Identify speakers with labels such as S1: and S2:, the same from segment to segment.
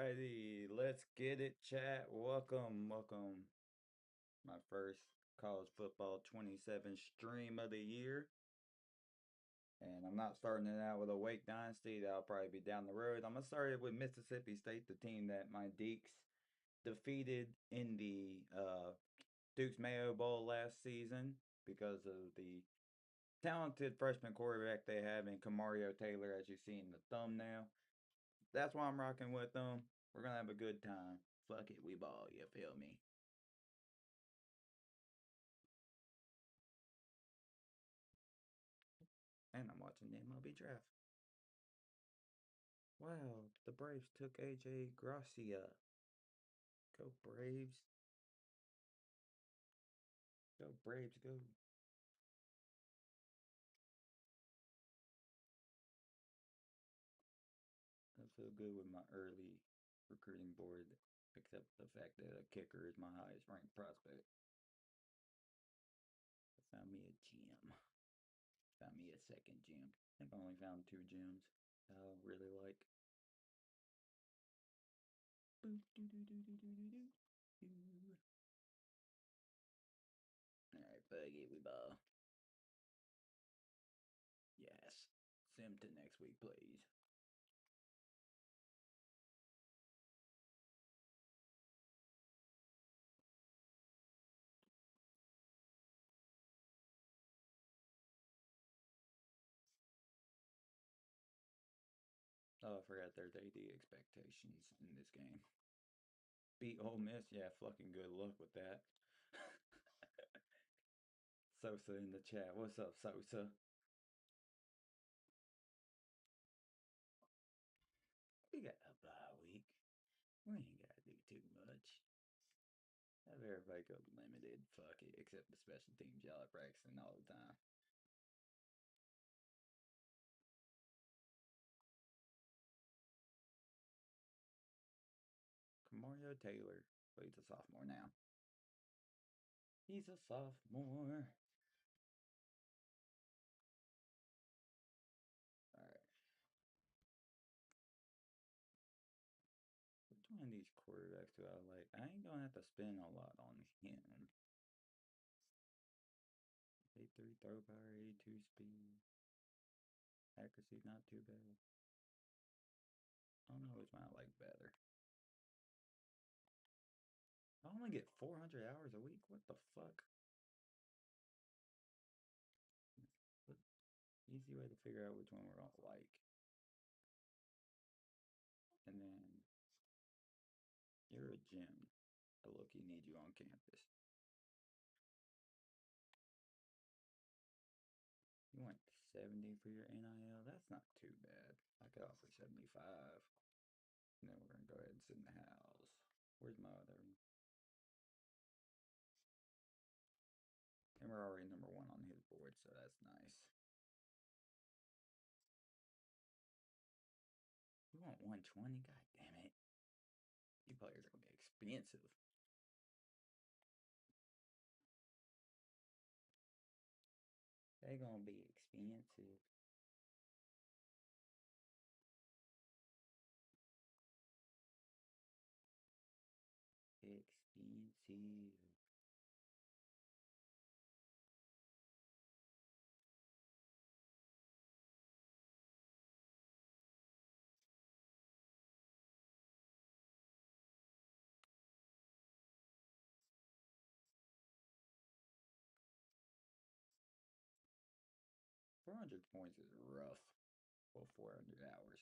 S1: Alrighty, let's get it, chat. Welcome. My first college football 27 stream of the year. And I'm not starting it out with a Wake Dynasty. That'll probably be down the road. I'm going to start it with Mississippi State, the team that my Deeks defeated in the Dukes Mayo Bowl last season because of the talented freshman quarterback they have in Kamario Taylor, as you see in the thumbnail. That's why I'm rocking with them. We're going to have a good time. Fuck it, we ball, you feel me? And I'm watching the MLB draft. Wow, the Braves took AJ Gracia. Go Braves. Go Braves, go. I feel good with my early recruiting board, except the fact that a kicker is my highest ranked prospect. I found me a gem. Found me a second gem. I think I only found 2 gems that I really like. Alright, fuck it, we ball. Yes. Sim to next week, please. Oh, I forgot there's AD expectations in this game. Beat Ole Miss? Yeah, fucking good luck with that. Sosa in the chat. What's up, Sosa? We got a bye week. We ain't gotta do too much. Have everybody go limited. Fuck it. Except the special teams. Y'all are practicing all the time. Kamario Taylor. But he's a sophomore now. He's a sophomore. Alright. Which one of these quarterbacks do I like? I ain't gonna have to spend a lot on him. 83 throw power, 82 speed. Accuracy not too bad. I don't know which one I like better. I only get 400 hours a week? What the fuck? Easy way to figure out which one we're gonna like. And then you're a gym. I look, you need you on campus. You want 70 for your NIL? That's not too bad. I could offer 75. And then we're gonna go ahead and sit in the house. Where's my other one? And we're already #1 on his board, so that's nice. You want 120? God damn it. You players are gonna be expensive. They're gonna be expensive. Expensive. $400 points is rough for 400 hours.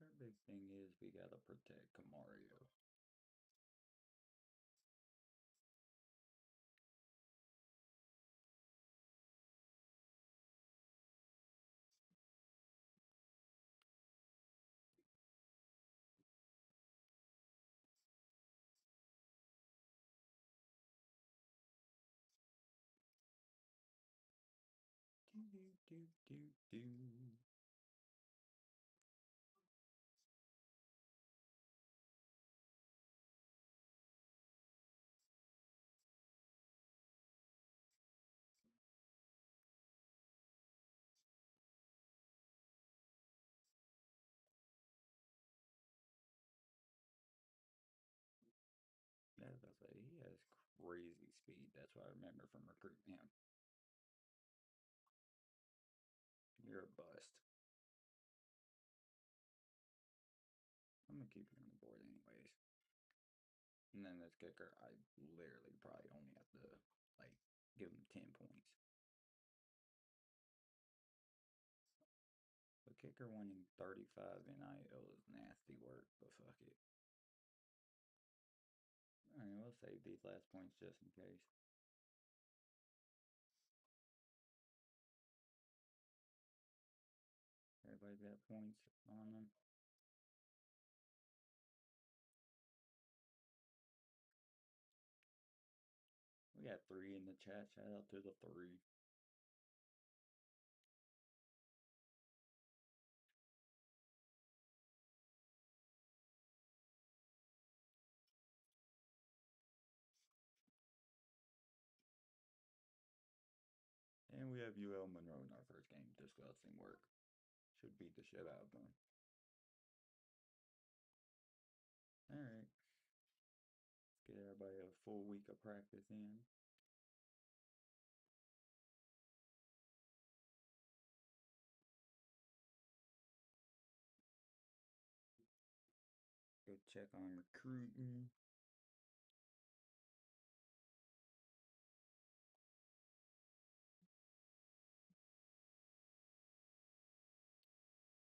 S1: Our big thing is we gotta protect Kamario. Do do do do do. say he has crazy speed. That's what I remember from recruiting him. You're a bust. I'm gonna keep him on the board anyways. And then this kicker, I literally probably only have to like give him 10 points. The kicker winning 35 NIL is nasty work, but fuck it. Alright, we'll save these last points just in case. Everybody's got points on them. We got 3 in the chat. Shout out to the 3. And we have UL Monroe in our first game. Disgusting work. Should beat the shit out of them. Alright. Let's get everybody a full week of practice in. Go check on recruiting.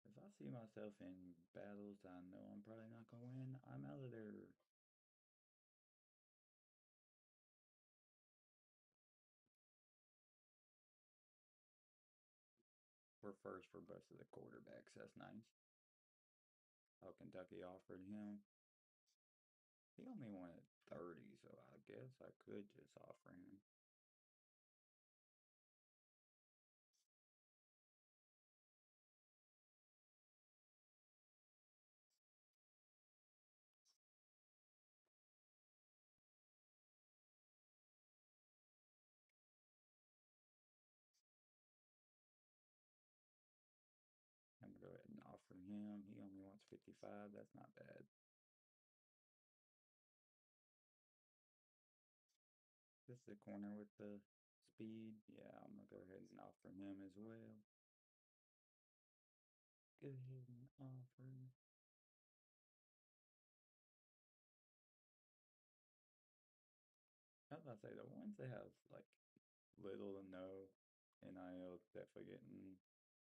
S1: If I see myself in battles I know I'm probably not gonna win, I'm out of there. We're first for both of the quarterbacks. That's nice. Oh, Kentucky offered him. He only wanted 30, so I guess I could just offer him. I'm gonna go ahead and offer him. He only wants 55. That's not bad. This is the corner with the speed. Yeah, I'm gonna go ahead and offer him as well. Go ahead and offer him. I was about to say the ones that have like little to no NIL definitely getting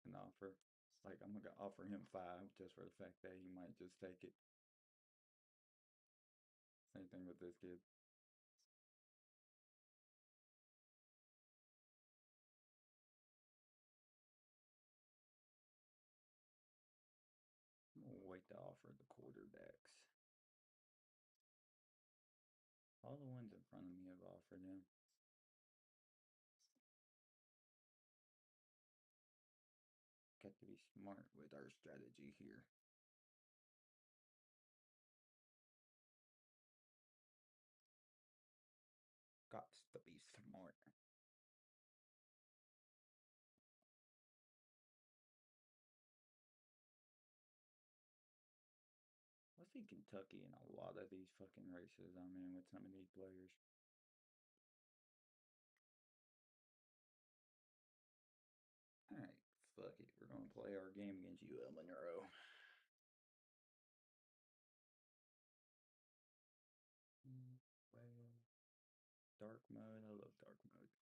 S1: an offer. Like I'm gonna offer him 5 just for the fact that he might just take it. Same thing with this kid. I'm gonna wait to offer the quarterbacks. All the ones in front of me have offered him. Got to be smart with our strategy here. Got to be smart. I see Kentucky in a lot of these fucking races I'm in with some of these players. Alright, fuck it. We're gonna play our game against UL Monroe. Well, dark mode. I love dark mode.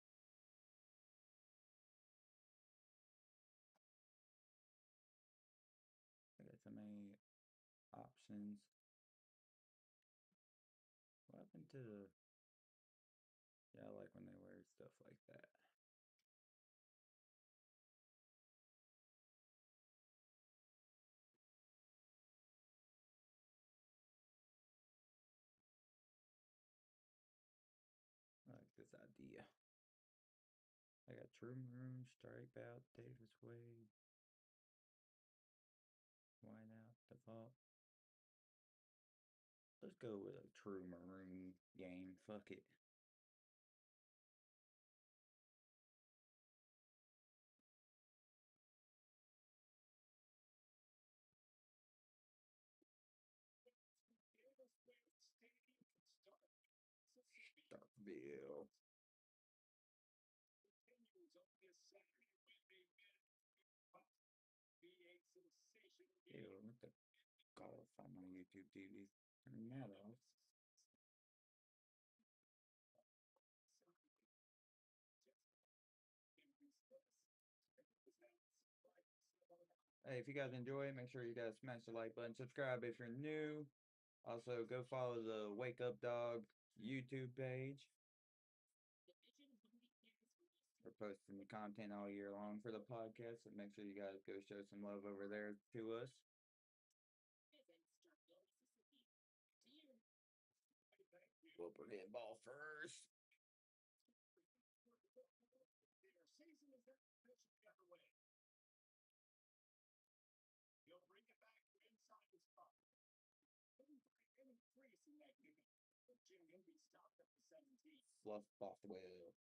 S1: I got so many options. What happened to the... Yeah, I like when they wear stuff like that. I like this idea. I got True Maroon, Strike Out, Davis Wade, White Out, Default. Let's go with a True Maroon game. Fuck it. Bill. Ew, what the golf on my YouTube TV? Turn that off. Hey, if you guys enjoy, make sure you guys smash the like button, subscribe if you're new. Also, go follow the Wake Up Dog YouTube page. We're posting content all year long for the podcast, so make sure you guys go show some love over there to us. Whooper hit ball first. Fluff Bothwell.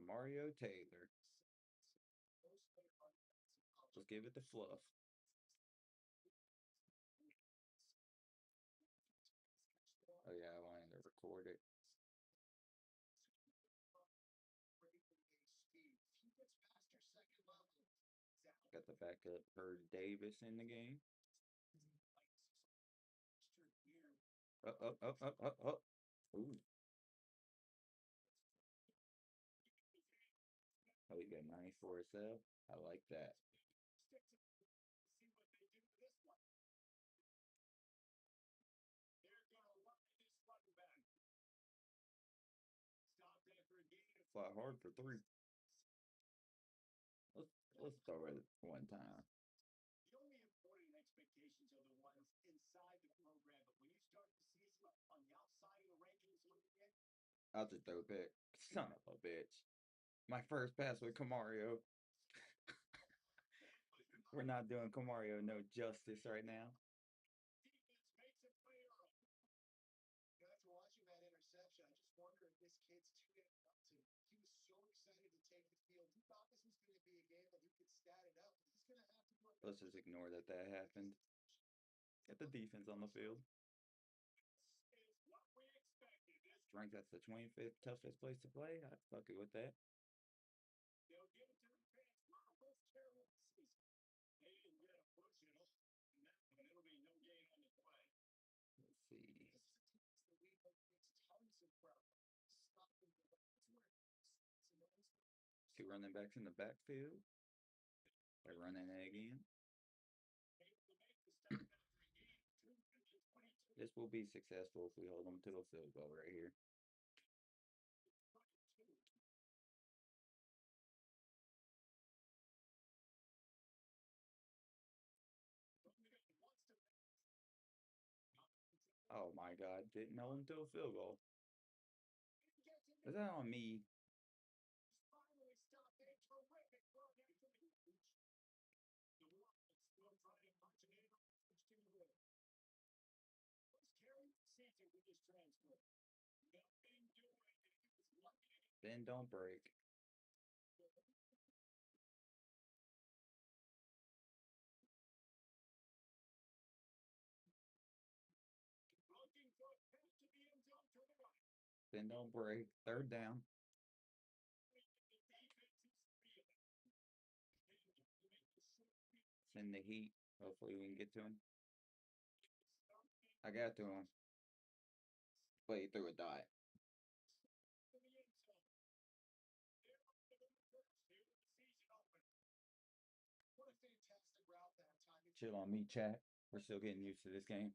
S1: Mario Taylor. Just give it the fluff. Oh yeah, I wanted to record it. Got the backup for Davis in the game. Up. Ooh. Oh, he got 94 himself. I like that. Fly hard for 3. Let's throw it one time. I'll just throw a pick. Son of a bitch. My first pass with Camario. We're not doing Camario no justice right now. Let's just ignore that happened. Get the defense on the field. Strength, that's the 25th toughest place to play. I'd fuck it with that. Let's see. 2 running backs in the backfield. They're running it again. This will be successful if we hold them to a field goal right here. Oh my God, didn't hold them to a field goal. Is that on me? Bend don't break. Bend don't break. 3rd down. Send the heat. Hopefully we can get to him. I got to him. But he threw a dot. Chill on me, chat. We're still getting used to this game.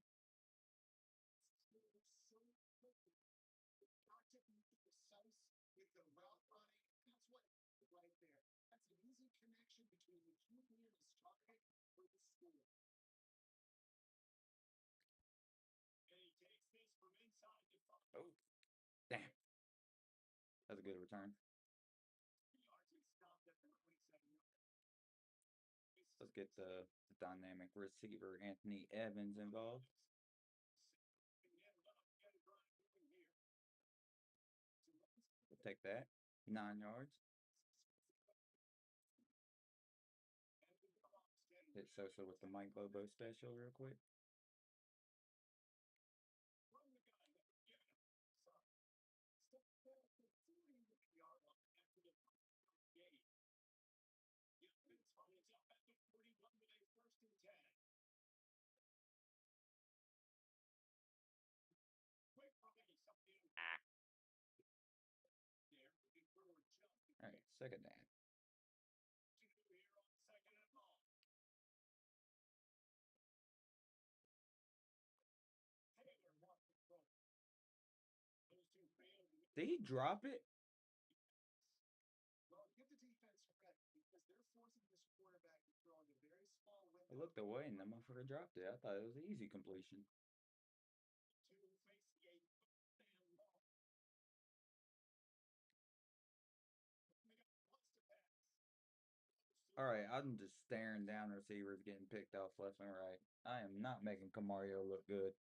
S1: Oh, damn. That's a good return. Let's get the dynamic receiver Anthony Evans involved. We'll take that. 9 yards. Hit Sosa with the Mike Bobo special real quick. All right, second down. Did he drop it? I looked away and the motherfucker dropped it. I thought it was an easy completion. All right, I'm just staring down receivers getting picked off left and right. I am not making Camario look good.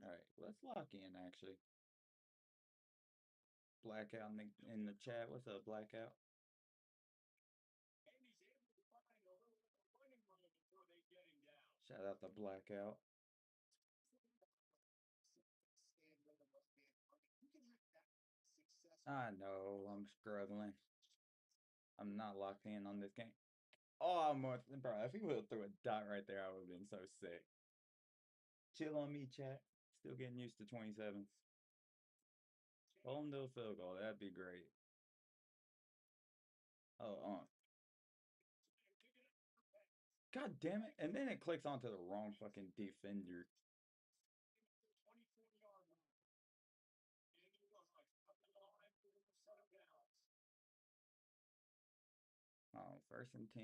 S1: All right, let's lock in actually. Blackout in the chat. What's up, Blackout? Shout out to Blackout. I know I'm struggling. I'm not locked in on this game. Oh, bro. If he would have threw a dot right there, I would have been so sick. Chill on me, chat. Still getting used to 27s. Hold him to a field goal. That'd be great. Oh, God damn it. And then it clicks onto the wrong fucking defender. Oh, 1st and 10.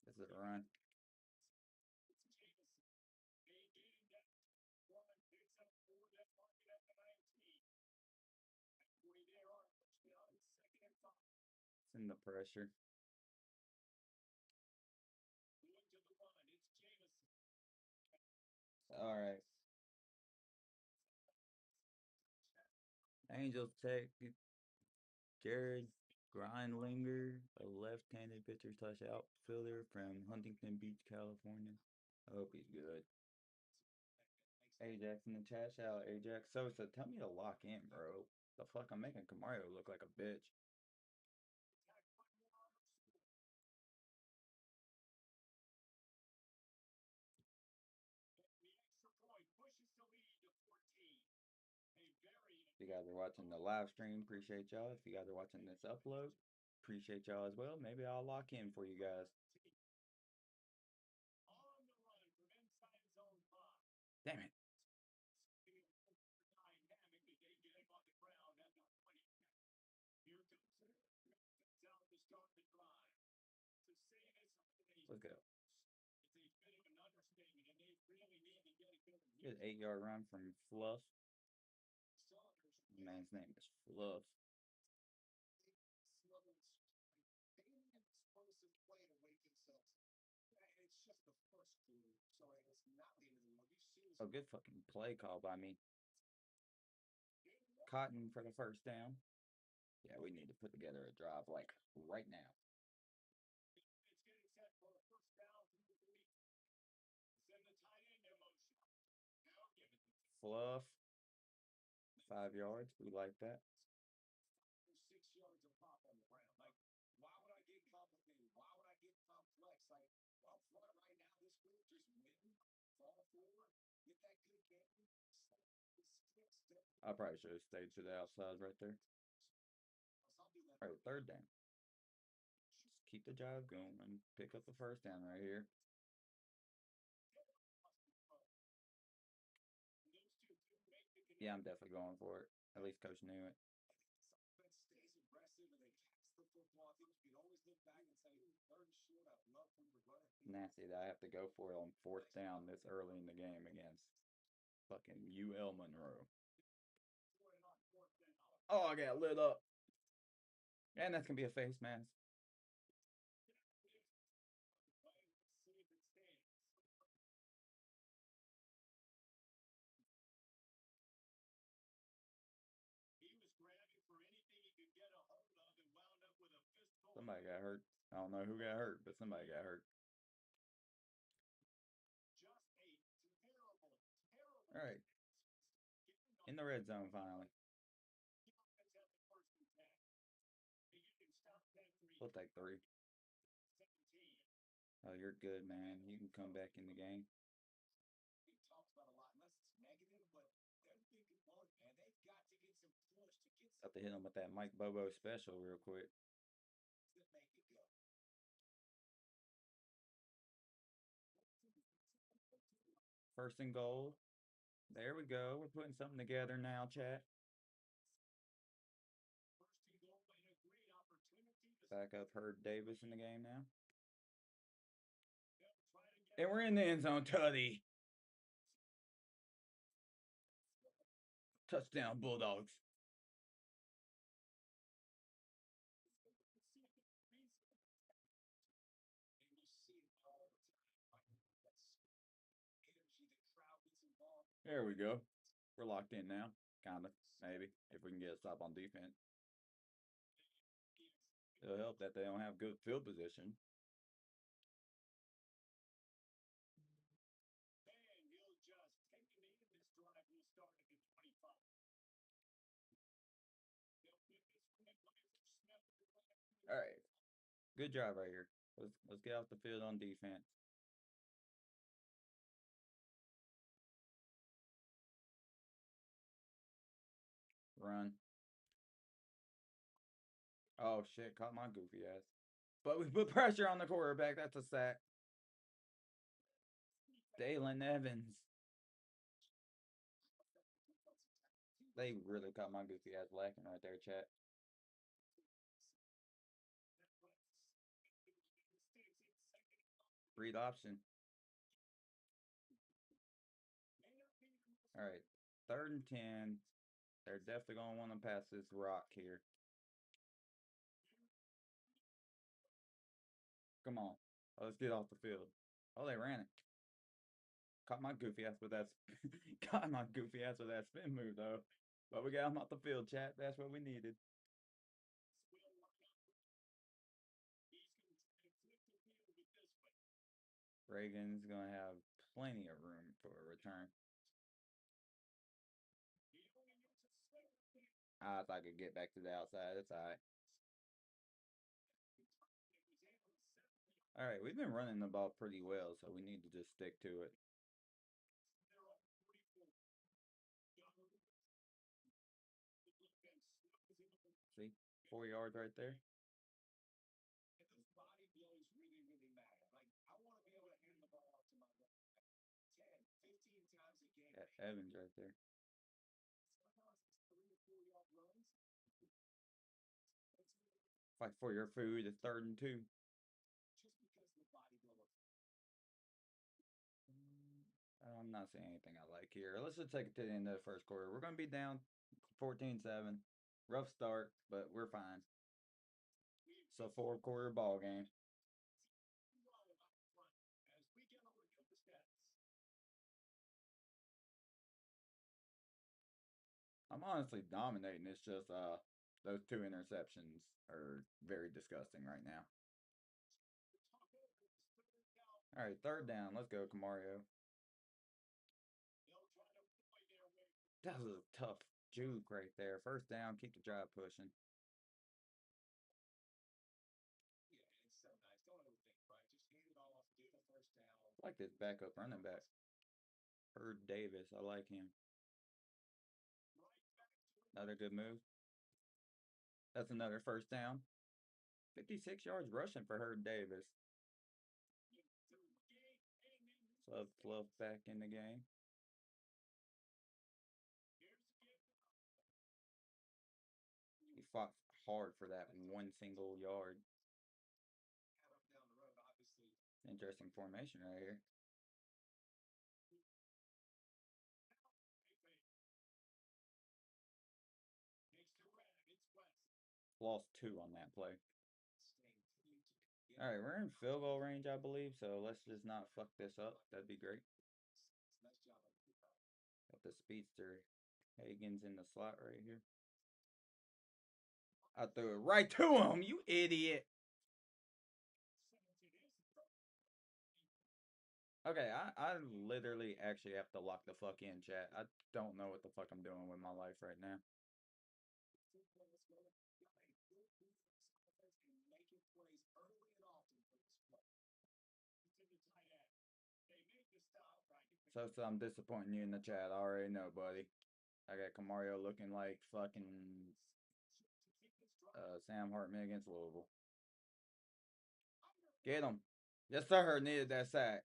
S1: This is a run. It's in the pressure. All right. Angels Tech, Jared Grindlinger, a left-handed pitcher slash outfielder from Huntington Beach, California. I hope he's good. Ajax in the chat. Shout out Ajax. So tell me to lock in, bro. The fuck, I'm making Camario look like a bitch. If you guys are watching the live stream, appreciate y'all. If you guys are watching this upload, appreciate y'all as well. Maybe I'll lock in for you guys. Damn it. Let's go. Good 8-yard run from Fluff. Man's name is Fluff. Oh, good fucking play call by me. Cotton for the first down. Yeah, we need to put together a drive like right now. Fluff. 5 yards. We like that. I probably should have stayed to the outside right there. All right, 3rd down. Just keep the drive going and pick up the first down right here. Yeah, I'm definitely going for it. At least coach knew it. Nasty that I have to go for it on 4th down this early in the game against fucking UL Monroe. Oh, I got lit up. And that's going to be a face mask. Somebody got hurt. I don't know who got hurt, but somebody got hurt. All right. In the red zone finally. We'll take 3. Oh, you're good, man. You can come back in the game. Got to hit him with that Mike Bobo special real quick. First and goal. There we go. We're putting something together now, chat. Back up Herb Davis in the game now. And we're in the end zone, Tuddy. Touchdown, Bulldogs. There we go. We're locked in now. Kind of. Maybe. If we can get a stop on defense. It'll help that they don't have good field position. All right. Good job right here. Let's get off the field on defense. Run. Oh shit, caught my goofy ass. But we put pressure on the quarterback. That's a sack. Dalen Evans. They really caught my goofy ass lacking right there, chat. Read option. All right. 3rd and 10. They're definitely going to want to pass this rock here. Come on. Let's get off the field. Oh, they ran it. Caught my goofy ass with that. Caught my goofy ass with that spin move though. But we got him off the field, chat. That's what we needed. Reagan's gonna have plenty of room for a return. I thought I could get back to the outside. It's alright. Alright, we've been running the ball pretty well, so we need to just stick to it. See? 4 yards right there. Got Evans right there. Fight for your food. It's 3rd and 2. I'm not seeing anything I like here. Let's just take it to the end of the first quarter. We're going to be down 14-7. Rough start, but we're fine. So 4-quarter ball game. I'm honestly dominating. It's just those 2 interceptions are very disgusting right now. All right, 3rd down. Let's go, Camario. That was a tough juke right there. 1st down, keep the drive pushing. I like this backup running back. Herb Davis. I like him. Another good move. That's another 1st down. 56 yards rushing for Herb Davis. So Fluff back in the game. He fought hard for that 1 single yard. Interesting formation right here. Lost 2 on that play. All right, we're in field goal range, I believe, so let's just not fuck this up. That'd be great. Got the speedster Hagen's in the slot right here. I threw it right to him, you idiot. Okay, I literally actually have to lock the fuck in, chat. I don't know what the fuck I'm doing with my life right now. So I'm disappointing you in the chat. I already know, buddy. I got Camario looking like fucking Sam Hartman against Louisville. Get him. Yes, sir. Needed that sack.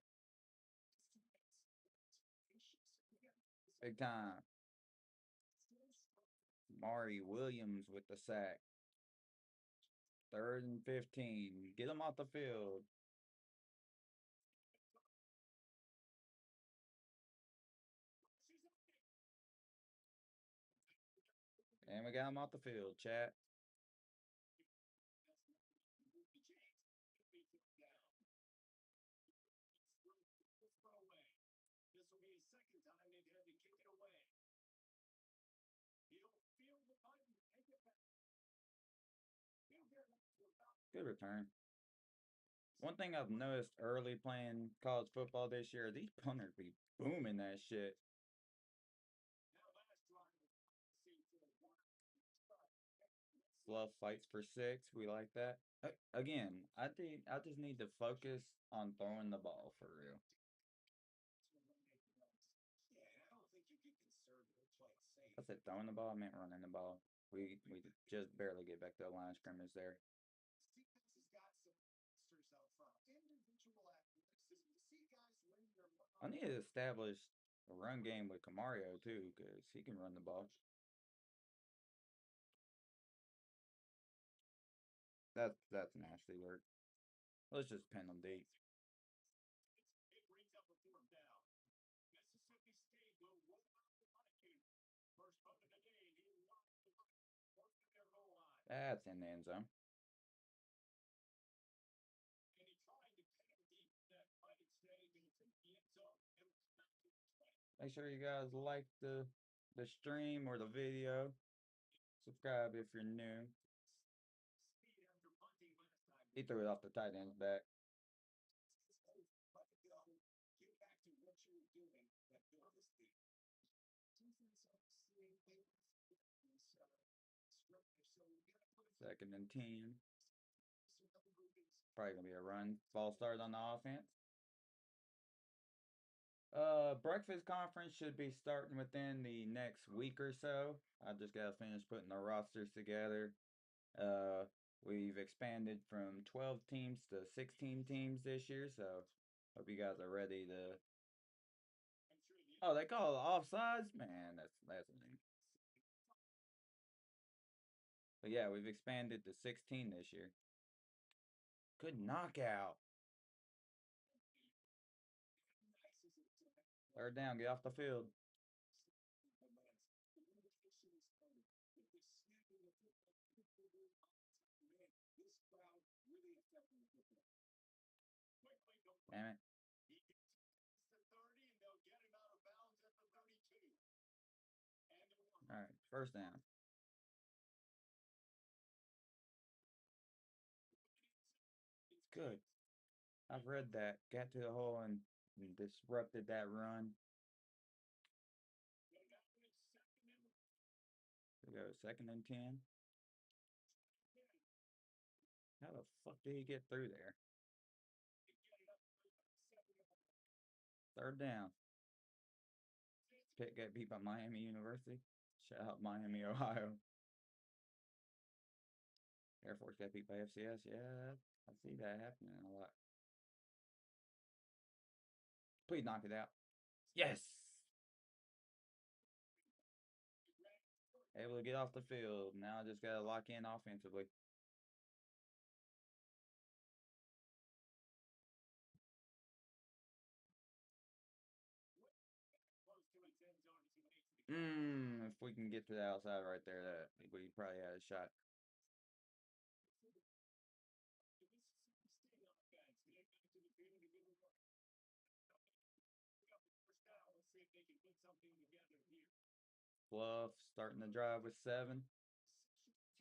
S1: Big time. Mari Williams with the sack. 3rd and 15. Get him off the field. And we got him off the field, chat. Good return. One thing I've noticed early playing college football this year, these punters be booming that shit. Fluff fights for 6. We like that. Again, I just need to focus on throwing the ball for real. I said throwing the ball, I meant running the ball. We just barely get back to the line of scrimmage there. I need to establish a run game with Camario too, because he can run the ball. That's nasty work. Let's just pin them deep. That's in the end zone. Make sure you guys like the stream or the video. Subscribe if you're new. He threw it off the tight end's back. Second and 10. Probably gonna be a run. False start on the offense. Breakfast conference should be starting within the next week or so. I just gotta finish putting the rosters together. We've expanded from 12 teams to 16 teams this year, so hope you guys are ready to. Oh, they call it offsides? Man, that's amazing. But yeah, we've expanded to 16 this year. Good knockout. 3rd down, get off the field. Damn it. All right, 1st down. Good. I've read that. Got to the hole and disrupted that run. We go 2nd and 10. How the fuck did he get through there? 3rd down. Pitt got beat by Miami University. Shout out Miami, Ohio. Air Force got beat by FCS. Yeah, I see that happening a lot. Please knock it out. Yes! Able to get off the field. Now I just got to lock in offensively. If we can get to the outside right there, that we probably had a shot. Bluff starting the drive with 7.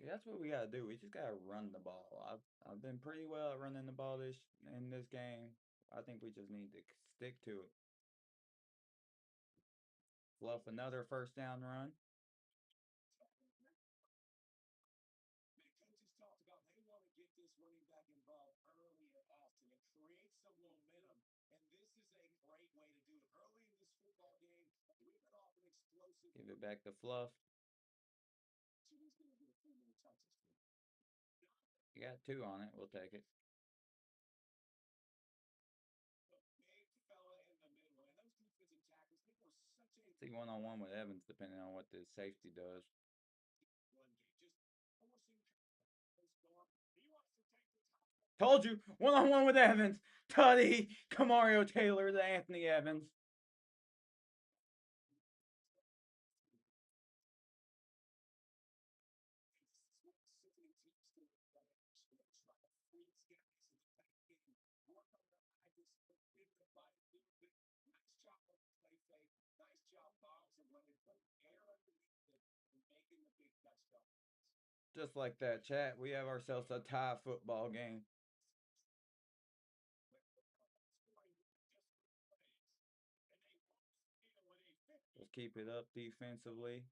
S1: See, that's what we gotta do. We just gotta run the ball. I've been pretty well at running the ball in this game. I think we just need to stick to it. Fluff another first down run. Give it back to Fluff. You got 2 on it. We'll take it. See 1-on-1 with Evans, depending on what the safety does. Told you, 1-on-1 with Evans. Tutty, Kamario Taylor to Anthony Evans. Just like that, chat, we have ourselves a tie football game. Just keep it up defensively.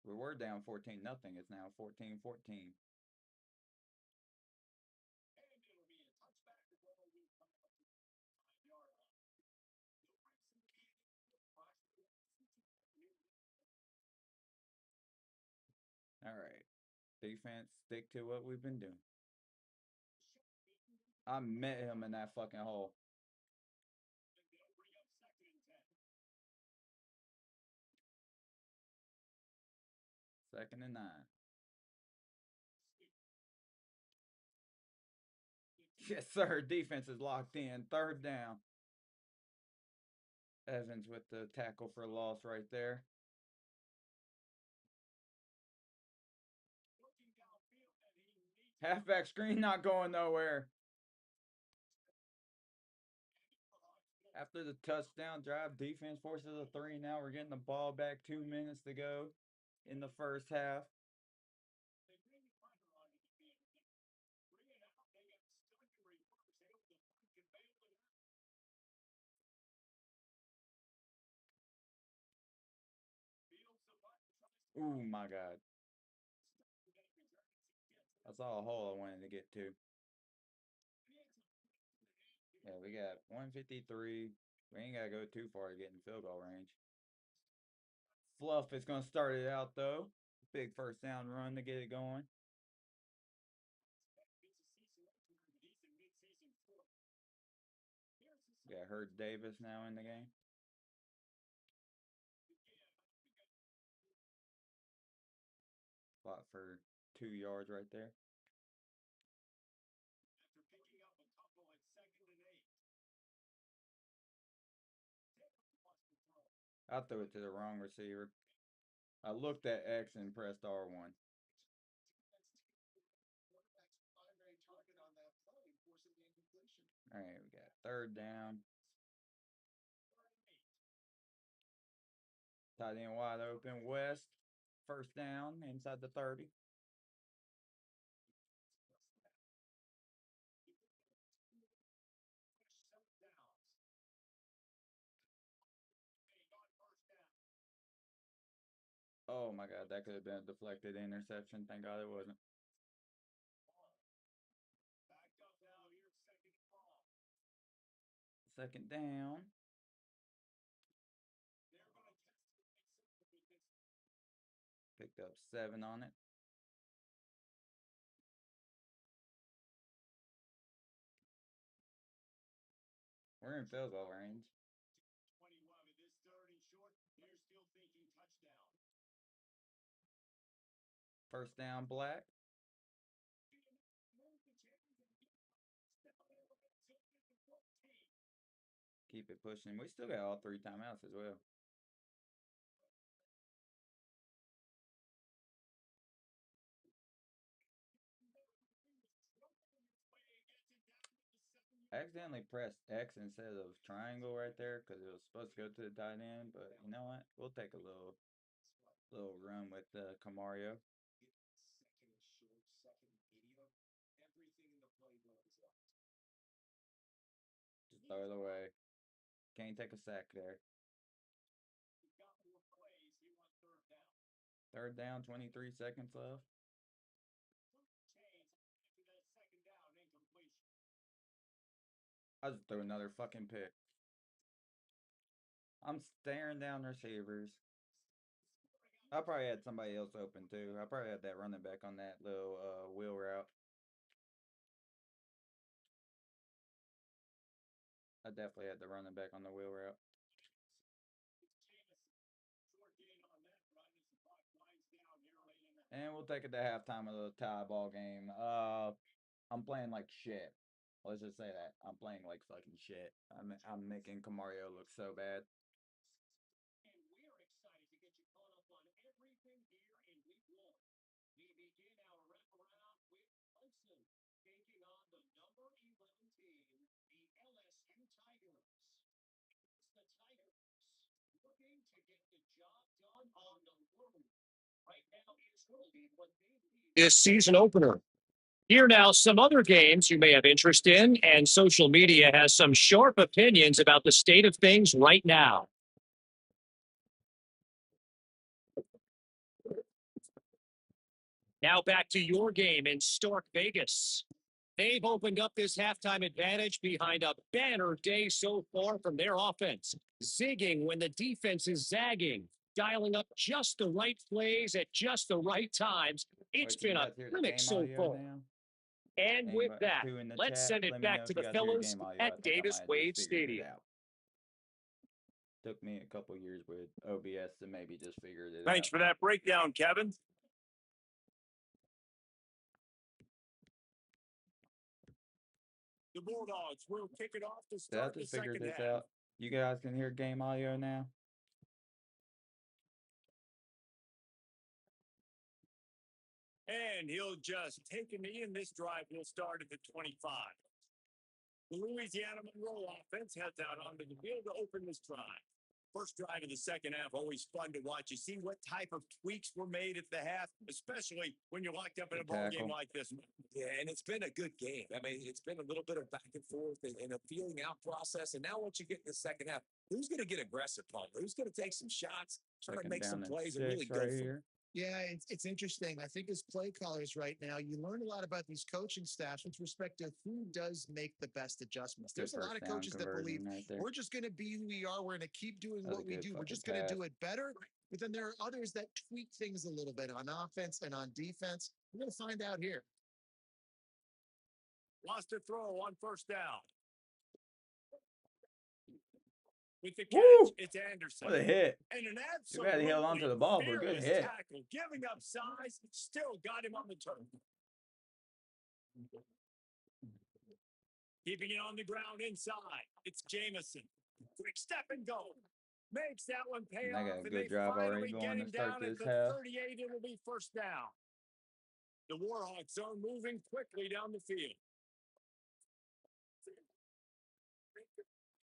S1: We were down 14-0. It's now 14-14. All right. Defense, stick to what we've been doing. I met him in that fucking hole. Second and 9. Yes, sir. Defense is locked in. Third down. Evans with the tackle for loss right there. Halfback screen not going nowhere. After the touchdown drive, defense forces a 3. Now we're getting the ball back. 2 minutes to go in the first half. Oh my God. I saw a hole I wanted to get to. Yeah, we got 153. We ain't got to go too far to get in field goal range. Fluff is going to start it out, though. Big first down run to get it going. Got Hurd Davis now in the game. Spot for 2 yards right there. I threw it to the wrong receiver. I looked at X and pressed R1. All right, we got third down. Tight end wide open. West. First down inside the 30. Oh my God, that could have been a deflected interception. Thank God it wasn't. Second down. Picked up 7 on it. We're in field goal range. First down, Black. Keep it pushing. We still got all 3 timeouts as well. I accidentally pressed X instead of triangle right there because it was supposed to go to the tight end, but you know what? We'll take a little run with Camario. Just Throw it away. Can't take a sack there. Third down, 23 seconds left. I just threw another fucking pick. I'm staring down receivers. I probably had somebody else open too. I probably had that running back on that little wheel route. I definitely had the running back on the wheel route. And we'll take it to halftime of the tie ball game. I'm playing like shit. Let's just say that. I'm playing like fucking shit. I'm making Camario look so bad.
S2: This season opener. Here now, some other games you may have interest in, and social media has some sharp opinions about the state of things right now. Now back to your game in Stark Vegas. They've opened up this halftime advantage behind a banner day so far from their offense, zigging when the defense is zagging, dialing up just the right plays at just the right times. It's
S1: Wait, can
S2: been
S1: you
S2: a
S1: guys hear the
S2: clinic
S1: game
S2: so
S1: audio
S2: far.
S1: now?
S2: And with
S1: Anybody
S2: that,
S1: two in the
S2: let's
S1: chat?
S2: send it
S1: Let me
S2: back
S1: know
S2: to
S1: if you
S2: the
S1: guys hear the
S2: fellas
S1: game audio.
S2: at
S1: I think I
S2: Davis
S1: might have just
S2: Wade
S1: figured it
S2: Stadium.
S1: out. Took me a couple years with OBS to maybe just figured it
S2: Thanks
S1: out.
S2: for that breakdown, Kevin. The Bulldogs will kick it off to
S1: Did I
S2: start the
S1: just figure
S2: second
S1: this
S2: half.
S1: out? You guys can hear game audio now?
S2: And he'll just take a knee, and this drive will start at the 25. The Louisiana Monroe offense heads out onto the field to open this drive. First drive of the second half, always fun to watch. You see what type of tweaks were made at the half, especially when you're locked up in a ball game like this.
S3: Yeah, and it's been a good game. I mean, it's been a little bit of back and forth and a feeling out process. And now, once you get in the second half, who's going to get aggressive, Paul? Who's going to take some shots, try to
S1: Second
S3: make some
S1: down and
S3: plays, and really
S1: 6
S3: go
S1: right
S3: for it?
S1: here.
S4: Yeah, it's interesting. I think as play callers right now, you learn a lot about these coaching staffs with respect to who does make the best adjustments.
S1: Good
S4: There's a lot
S1: first
S4: of
S1: down
S4: coaches that believe
S1: conversion right there.
S4: we're just going to be who we are. We're going to keep doing
S1: That was
S4: what
S1: a
S4: we
S1: good
S4: do. We're
S1: fucking
S4: just going to
S1: pass.
S4: do it better. But then there are others that tweak things a little bit on offense and on defense. We're going to find out here.
S2: Lost a throw on first down. With the catch,
S1: Woo!
S2: it's Anderson.
S1: What a hit.
S2: And an
S1: Too bad he held on to the ball, but good
S2: fearless
S1: hit.
S2: tackle, giving up size, still got him on the turn. Keeping it on the ground inside. It's Jamison. Quick step and go. Makes that one pay
S1: And they got
S2: off,
S1: a
S2: and
S1: good
S2: they
S1: drive already
S2: finally get
S1: going to
S2: him
S1: start
S2: down at
S1: this
S2: the
S1: half.
S2: 38. It'll be first down. The Warhawks are moving quickly down the field.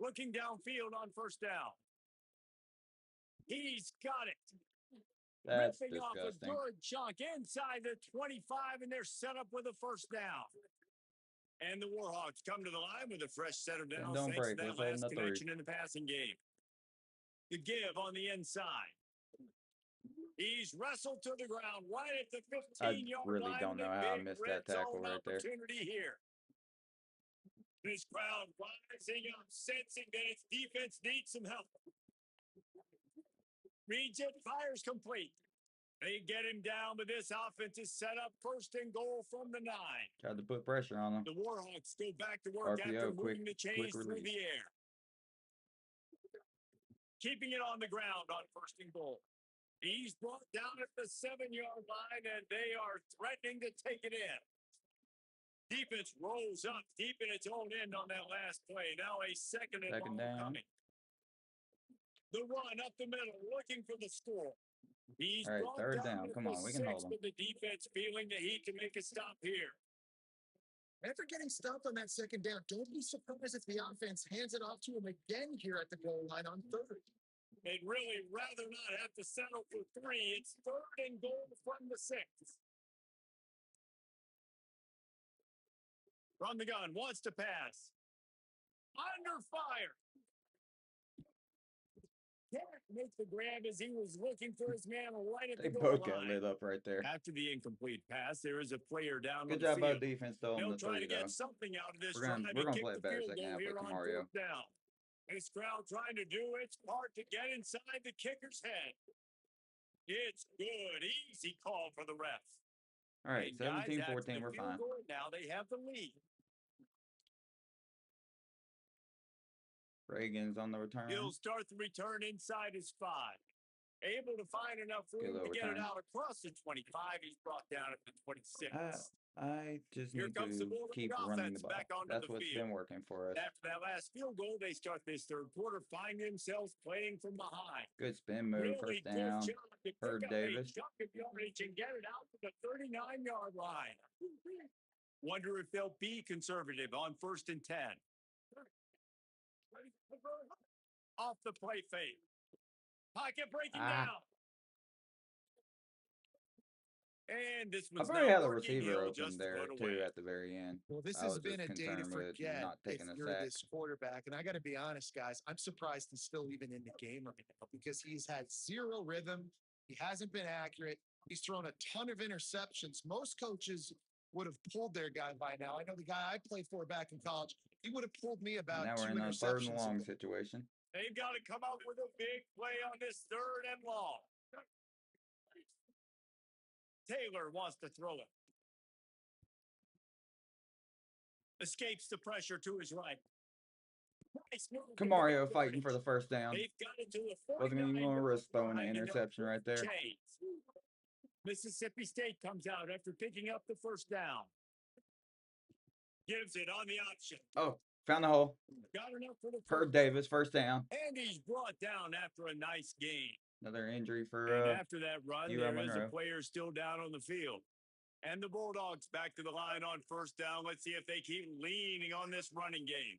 S2: Looking downfield on first down. He's got it.
S1: That's
S2: Ripping off a
S1: disgusting.
S2: good chunk inside the 25, and they're set up with a first down. And the Warhawks come to the line with a fresh set of downs
S1: don't
S2: thanks
S1: break.
S2: to that
S1: Let's hold
S2: last
S1: them to 3.
S2: connection in the passing game. The give on the inside. He's wrestled to the ground right at the 15-yard
S1: really
S2: line.
S1: don't know how I missed that tackle right there.
S2: Opportunity here. This crowd rising up, sensing that its defense needs some help. Reads it, fires complete. They get him down, but this offense is set up first and goal from the 9.
S1: Tried to put pressure on him.
S2: The Warhawks go back to work
S1: RPO,
S2: after
S1: quick
S2: moving the chains through
S1: release.
S2: the air. Keeping it on the ground on first and goal. He's brought down at the 7-yard line, and they are threatening to take it in. Defense rolls up deep in its own end on that last play. Now a second and long coming. The run up the middle, looking for the score. He's
S1: all right,
S2: brought
S1: third
S2: down
S1: down. Come on, we can
S2: 6,
S1: hold him.
S2: but the defense feeling the heat to make a stop here.
S4: After getting stopped on that second down, don't be surprised if the offense hands it off to him again here at the goal line on third.
S2: They'd really rather not have to settle for 3. It's third and goal from the 6. From the gun, wants to pass. under fire. Can't make the grab as he was looking for his man right at
S1: They
S2: the goal
S1: both got
S2: line.
S1: lit up right there.
S2: After the incomplete pass, there is a player down
S1: Good
S2: on the
S1: job by
S2: field.
S1: defense though on
S2: They'll
S1: the
S2: try to
S1: 3
S2: get
S1: though.
S2: something out of this
S1: We're gonna
S2: drive
S1: play
S2: and
S1: it
S2: kick the
S1: better
S2: field
S1: second
S2: goal
S1: half
S2: here
S1: with
S2: on
S1: Camario.
S2: 4th down. This crowd trying to do its part to get inside the kicker's head. It's good. Easy call for the ref.
S1: All right,
S2: And guys,
S1: 17-14,
S2: after the
S1: we're
S2: field
S1: fine.
S2: goal, now they have the lead.
S1: Reagan's on the return.
S2: He'll start the return inside his 5. Able to find enough room to get it
S1: return.
S2: out across the 25. He's brought down at the 26.
S1: I just
S2: Here
S1: need
S2: comes the
S1: to
S2: Bulldog
S1: keep running the
S2: offense
S1: ball.
S2: back onto
S1: That's
S2: the
S1: what's
S2: field.
S1: been working for us.
S2: After that last field goal, they start this third quarter, find themselves playing from behind.
S1: Good spin move,
S2: Really
S1: first
S2: good
S1: down.
S2: job to pick
S1: Herb
S2: up
S1: Davis.
S2: a chunk of yardage and get it out to the 39-yard line. Wonder if they'll be conservative on 1st and 10. Off the play fake. Pocket breaking down. And this
S1: I
S2: was
S1: probably
S2: not
S1: had the
S2: working.
S1: receiver
S2: He'll
S1: open
S2: just
S1: there
S2: throw it
S1: too
S2: away.
S1: at the very end.
S4: Well, this
S1: I
S4: has
S1: was
S4: been
S1: just
S4: a day to
S1: concerned with
S4: forget
S1: not
S4: if
S1: taking a
S4: you're
S1: sack.
S4: this quarterback. And I got to be honest, guys, I'm surprised he's still even in the game right now because he's had zero rhythm. He hasn't been accurate. He's thrown a ton of interceptions. Most coaches would have pulled their guy by now. I know the guy I played for back in college, he would have pulled me about
S1: Now we're
S4: 2
S1: in a 3rd and
S4: interceptions
S1: long
S4: ago.
S1: situation.
S2: They've got to come up with a big play on this 3rd and long. Taylor wants to throw it. Escapes the pressure to his right. Nice move.
S1: Camario fighting for the first down.
S2: They've got it to the
S1: Wasn't even going to risk throwing an interception right there.
S2: Mississippi State comes out after picking up the first down. Gives it on the option.
S1: Oh, found the hole.
S2: Got enough for the
S1: Herb Davis, first down.
S2: And he's brought down after a nice gain.
S1: Another injury for
S2: And after that run,
S1: UM
S2: there is
S1: Monroe.
S2: a player still down on the field. And the Bulldogs back to the line on first down. Let's see if they keep leaning on this running game.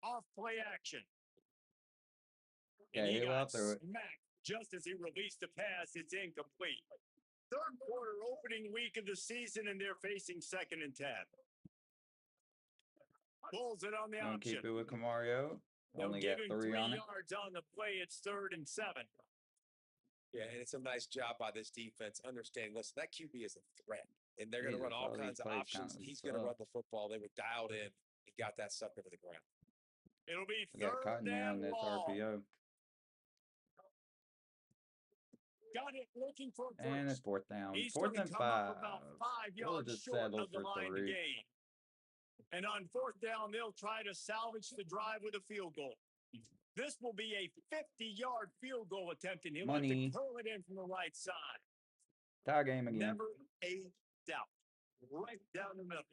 S2: Off play action.
S1: Yeah,
S2: And he
S1: he
S2: got
S1: through it.
S2: smacked just as he released the pass. It's incomplete. Third quarter opening week of the season, and they're facing 2nd and 10. Pulls it on the
S1: Gonna
S2: option.
S1: keep it with Camario.
S2: They'll
S1: Only
S2: give
S1: got
S2: him
S1: 3
S2: 3
S1: on it.
S2: yards on the play. It's 3rd and 7.
S3: Yeah, and it's a nice job by this defense. Understanding, listen, that QB is a threat, and they're going to run
S1: Jesus,
S3: all
S1: all these
S3: kinds of
S1: plays
S3: options.
S1: kinda
S3: He's going to
S1: suck.
S3: run the football. They were dialed in and got that sucker to the ground.
S2: It'll be
S1: We got
S2: 3rd
S1: Cotton there on
S2: and
S1: this
S2: long.
S1: RPO.
S2: Got it looking for
S1: And it's
S2: first.
S1: 4th down.
S2: He's
S1: 4th
S2: going
S1: and
S2: to come
S1: 5.
S2: up about 5
S1: We'll
S2: yards
S1: just
S2: short
S1: settle
S2: of the
S1: for
S2: line to
S1: 3.
S2: gain. And on 4th down, they'll try to salvage the drive with a field goal. This will be a 50-yard field goal attempt, and he'll have to curl it in from the right side.
S1: Tie game again.
S2: Never a doubt. Right down the middle.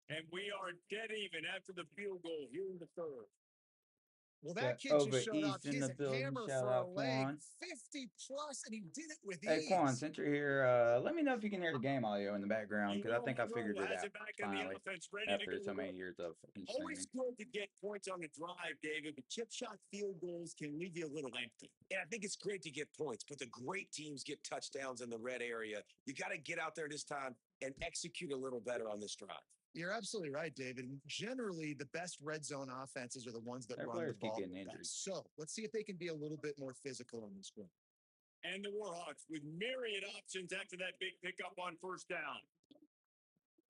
S2: And we are dead even after the field goal here in the 3rd.
S4: Well, that kid
S1: Over
S4: just showed off
S1: East in
S4: his
S1: the building.
S4: hammer
S1: Shout
S4: for a
S1: out
S4: leg,
S1: Quan.
S4: 50 plus, and he did it with
S1: Hey
S4: ease.
S1: Quan, since you're here, let me know if you can hear the game audio in the background because I think I figured it out finally after so many years of fucking streaming.
S2: Always good to get points on the drive, David, but chip shot field goals can leave you a little empty.
S3: Yeah, I think it's great to get points, but the great teams get touchdowns in the red area. You got to get out there this time and execute a little better on this drive.
S4: You're absolutely right, David. Generally, the best red zone offenses are the ones that
S1: Their
S4: run the
S1: players keep
S4: ball
S1: getting
S4: the
S1: injured.
S4: best. So let's see if they can be a little bit more physical on this one.
S2: And the Warhawks with myriad options after that big pickup on first down.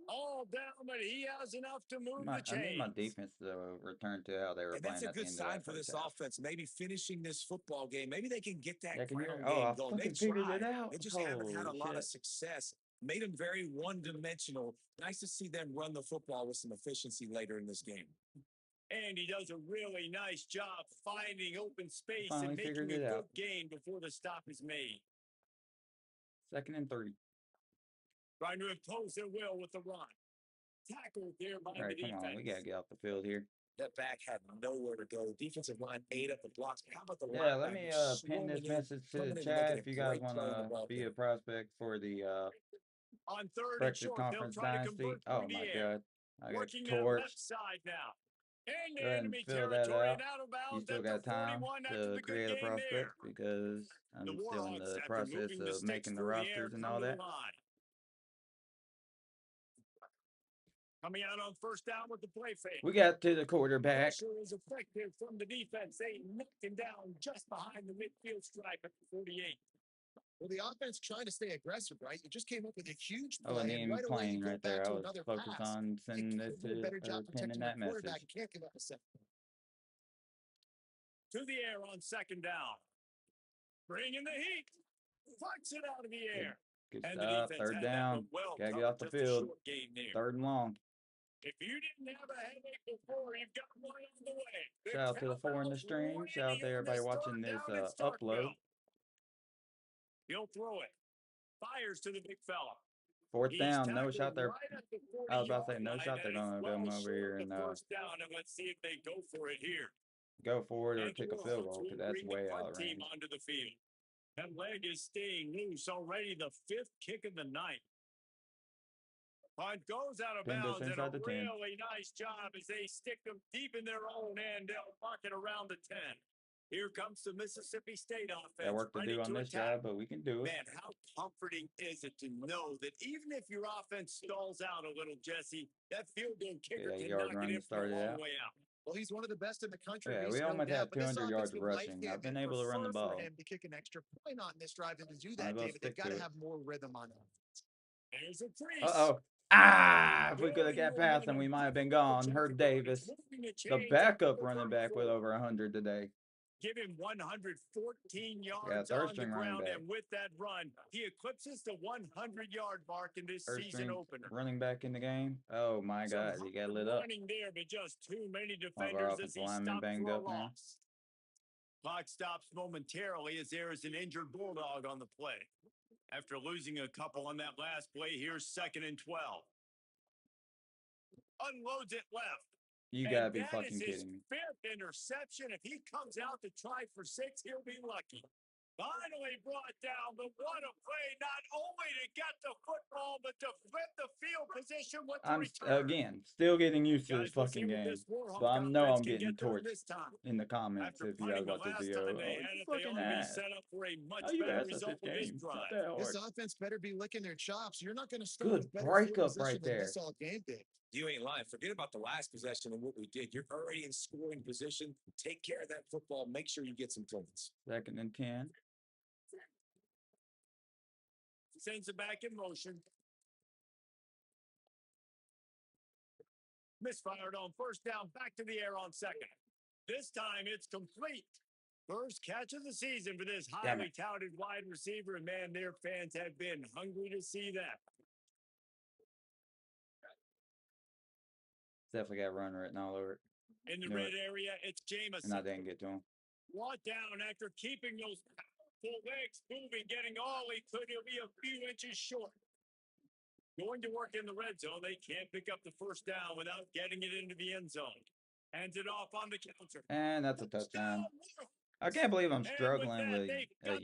S2: All down, but he has enough to move the chains.
S1: I need my defense to return to how they were
S3: And
S1: playing.
S3: that's a good sign for this offense. Maybe finishing this football game. Maybe they can get that ground game going. They tried. They just haven't had a lot of success. Made them very one-dimensional. Nice to see them run the football with some efficiency later in this game.
S2: And he does a really nice job finding open space
S1: Finally
S2: and making a
S1: figured it
S2: good
S1: out.
S2: gain before the stop is made.
S1: 2nd and 3.
S2: Trying to impose their will with the run. Tackled there by
S1: All right,
S2: the
S1: come
S2: defense.
S1: on. We got to get off the field here.
S3: That back had nowhere to go. Defensive line ate up the blocks. How about the
S1: Yeah, let me
S3: linebackers
S1: pin this
S3: swarming in,
S1: message to
S3: coming
S1: the
S3: in and
S1: chat
S3: making
S1: if
S3: a
S1: you guys
S3: great
S1: want
S3: play on the
S1: to
S3: ball
S1: be
S3: game.
S1: a prospect for the
S2: On 3rd and
S1: Breakfast
S2: short, they'll
S1: Conference
S2: try to
S1: Dynasty.
S2: convert
S1: Oh
S2: through
S1: my
S2: the air.
S1: god. I got
S2: Working that
S1: torched.
S2: left side now. And
S1: Go ahead and
S2: enemy
S1: fill that
S2: territory
S1: out.
S2: and out of
S1: You
S2: bounds
S1: still
S2: at the
S1: got time
S2: 41 after
S1: to
S2: the good
S1: create a
S2: game
S1: prospect
S2: there.
S1: because I'm
S2: The
S1: still in
S2: Warhawks,
S1: the
S2: after
S1: process
S2: moving the
S1: of
S2: sticks
S1: making the
S2: through the air,
S1: rosters and
S2: come
S1: all
S2: to the
S1: that.
S2: line. Coming out on first down with the play fake.
S1: We got to the quarterback.
S2: Pressure is effective from the defense. They knocked him down just behind the midfield stripe at the 48.
S4: Well, the offense trying to stay aggressive, right? You just came up with a huge play,
S1: Oh, and
S4: and
S1: the
S4: right away you
S1: plane
S4: go
S1: right
S4: back
S1: there. I
S4: to
S1: was
S4: another
S1: focused
S4: pass.
S1: on sending
S4: They
S1: this
S4: can't do a better
S1: to,
S4: job
S1: or pinning
S4: protecting their
S1: that
S4: quarterback.
S1: message.
S4: You can't give up a second.
S2: To the air on second down. Bringing the heat. Flies it out of the air.
S1: Good
S2: And
S1: stop.
S2: the defense
S1: Third
S2: had that
S1: down.
S2: one well
S1: Gotta get
S2: covered.
S1: off the
S2: Just a
S1: field.
S2: short gain there.
S1: Third and long.
S2: If you didn't have a headache before, you've got one on the way.
S1: Shout out to the 4 in the stream. Shout out to everybody watching this upload.
S2: He'll throw it. Fires to the big fella.
S1: Fourth down. No shot there.
S2: Right at the
S1: I was about to say
S2: 40-yard
S1: no
S2: line,
S1: shot. They're
S2: and it's
S1: going to come over
S2: short
S1: here
S2: of
S1: and
S2: the first down, and let's see if they go for it here.
S1: go for it or
S2: And
S1: kick a
S2: the
S1: field
S2: Wolves
S1: goal because
S2: will
S1: that's
S2: bring the
S1: way out
S2: punt
S1: of
S2: team
S1: range.
S2: onto the field. That leg is staying loose. Already the fifth kick of the night. Punt goes out of
S1: Pinned us
S2: bounds, and a
S1: inside the 10.
S2: really nice job as they stick them deep in their own end. They'll mark it around the 10. Here comes the Mississippi State offense.
S1: Got work to do on this job, but we can do it.
S2: Man, how comforting is it to know that even if your offense stalls out a little, Jesse, that field goal kicker can knock it in from a long way out.
S4: Well, he's one of the best in the country.
S1: Yeah, we almost had 200 yards of rushing. I've been able to run the ball.
S4: For him to kick an extra point on this drive and to do that, David, they've got to have more rhythm on offense.
S2: There's a freeze.
S1: Uh-oh. If we could have got past him, we might have been gone. Herb Davis, the backup running back with over 100 today.
S2: Give him 114 yards on the ground, and with that run, he eclipses the 100-yard mark in this season opener.
S1: Running back in the game. Oh my God, he got lit up.
S2: Running there, but just too many
S1: One of our
S2: defenders as he
S1: linemen
S2: stopped
S1: banged
S2: for a
S1: up now.
S2: loss. Clock stops momentarily as there is an injured Bulldog on the play. After losing a couple on that last play, here's 2nd and 12. Unloads it left.
S1: You gotta be fucking kidding me.
S2: Fifth interception. If he comes out to try for 6, he'll be lucky. Finally brought down, but what a play, not only to get the football, but to flip the field position with the return.
S1: Again, still getting used to this fucking game. So I know I'm getting torched in the comments if you guys watch this video. Oh, you fucking ass. Oh, you ass at this game. Not that hard.
S4: This offense better be licking their chops. You're not going to start
S1: Good breakup right there.
S4: This all game day.
S3: You ain't lying. Forget about the last possession and what we did. You're already in scoring position. Take care of that football. Make sure you get some points.
S1: 2nd and 10.
S2: Sends it back in motion. Misfired on first down. Back to the air on 2nd. This time it's complete. First catch of the season for this highly touted wide receiver. And man, their fans have been hungry to see that.
S1: Definitely got run written all over it.
S2: In the red area, it's Jameson.
S1: And I didn't get to him.
S2: Brought down after keeping those powerful legs moving, getting all he could. He'll be a few inches short. Going to work in the red zone. They can't pick up the first down without getting it into the end zone. Hands it off on the counter.
S1: And that's a touchdown. I can't believe I'm struggling with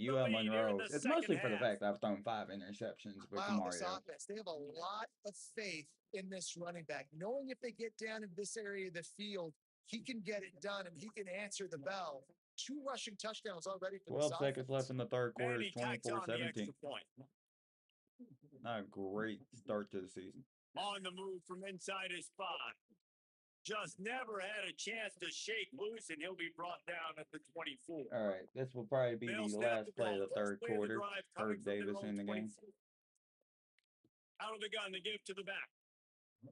S1: UL Monroe. It's mostly for the fact I've thrown 5 interceptions with Mario.
S4: This offense, they have a lot of faith in this running back, knowing if they get down in this area of the field, he can get it done and he can answer the bell. 2 rushing touchdowns already for
S1: 12 seconds left in the third quarter. 24-17. Not a great start to the season.
S2: On the move from inside his spot. Just never had a chance to shake loose, and he'll be brought down at the 24.
S1: All right, this will probably be the last play of the third quarter. Herb Davis in the game.
S2: Out of the gun to give to the back.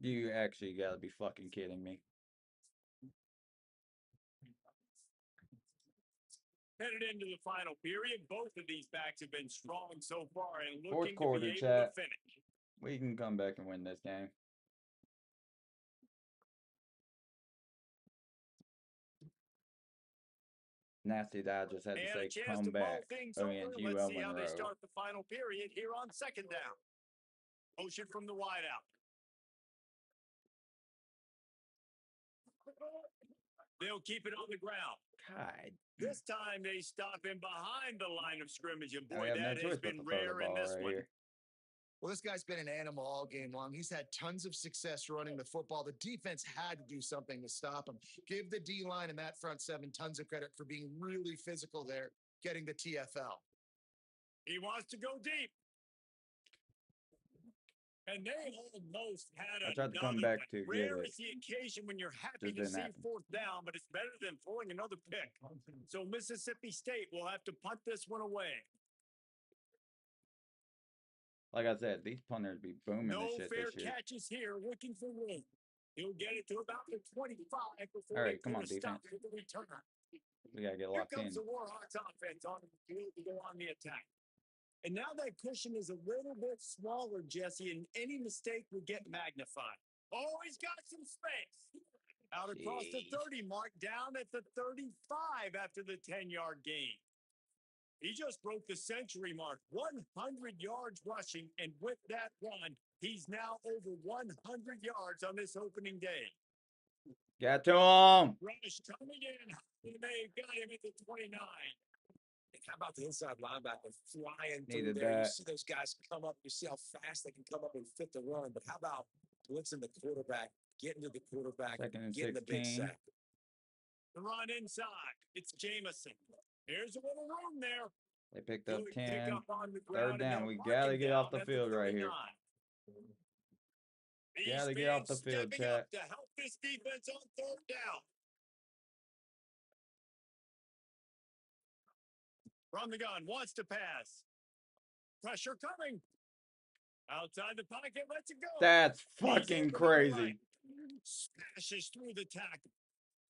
S1: You actually got to be fucking kidding me.
S2: Headed into the final period, both of these backs have been strong so far and looking
S1: Fourth quarter,
S2: to be able to finish.
S1: We can come back and win this game. Nasty that I just had to say come back against UL Monroe.
S2: Let's see how they start the final period here on 2nd down. Motion from the wideout. They'll keep it on the ground.
S1: God.
S2: This time they stop him behind the line of scrimmage, and boy, that has been rare in this one.
S4: Well, this guy's been an animal all game long. He's had tons of success running the football. The defense had to do something to stop him. Give the D-line and that front 7 tons of credit for being really physical there, getting the TFL.
S2: He wants to go deep. And they almost had
S1: I tried to come
S2: another
S1: back
S2: one.
S1: to get
S2: Rare
S1: it.
S2: is the occasion when you're happy
S1: Just
S2: to
S1: didn't
S2: see
S1: happen.
S2: fourth down, but it's better than throwing another pick. So Mississippi State will have to punt this one away.
S1: Like I said, these punters be booming
S2: No
S1: this shit
S2: fair
S1: this year.
S2: catches here, looking for room. He'll get it to about the 25 before
S1: All right,
S2: they
S1: come
S2: put
S1: on,
S2: a stop
S1: defense.
S2: to the return.
S1: We gotta get
S2: Here
S1: locked
S2: comes
S1: in.
S2: the Warhawks offense on the field to go on the attack. And now that cushion is a little bit smaller, Jesse, and any mistake will get magnified. Oh, he's got some space. Out across the 30 mark, down at the 35 after the 10-yard gain. He just broke the century mark, 100 yards rushing, and with that run, he's now over 100 yards on this opening day.
S1: Get to him.
S2: Rush coming in. They got him at the 29.
S3: How about the inside linebacker flying through
S1: Needed
S3: there? You
S1: that.
S3: see those guys come up. You see how fast they can come up and fit the run. But how about blitzing the quarterback, getting to the quarterback,
S1: Second and
S3: getting the big
S1: 16.
S3: sack?
S2: The run inside. It's Jameson. There's a little room there.
S1: They picked up
S2: Good pick
S1: 10.
S2: up on the
S1: Third
S2: ground, and
S1: down.
S2: they'll
S1: We
S2: mark
S1: gotta
S2: him
S1: get off
S2: down
S1: the
S2: at
S1: field right here.
S2: 39. These
S1: Gotta get off
S2: fans
S1: the field,
S2: stepping
S1: chat.
S2: up to help this defense on third down. From the gun, wants to pass. Pressure coming. Outside the pocket, lets it go.
S1: That's
S2: He's
S1: fucking
S2: open on the
S1: crazy.
S2: right. Smashes through the tackle.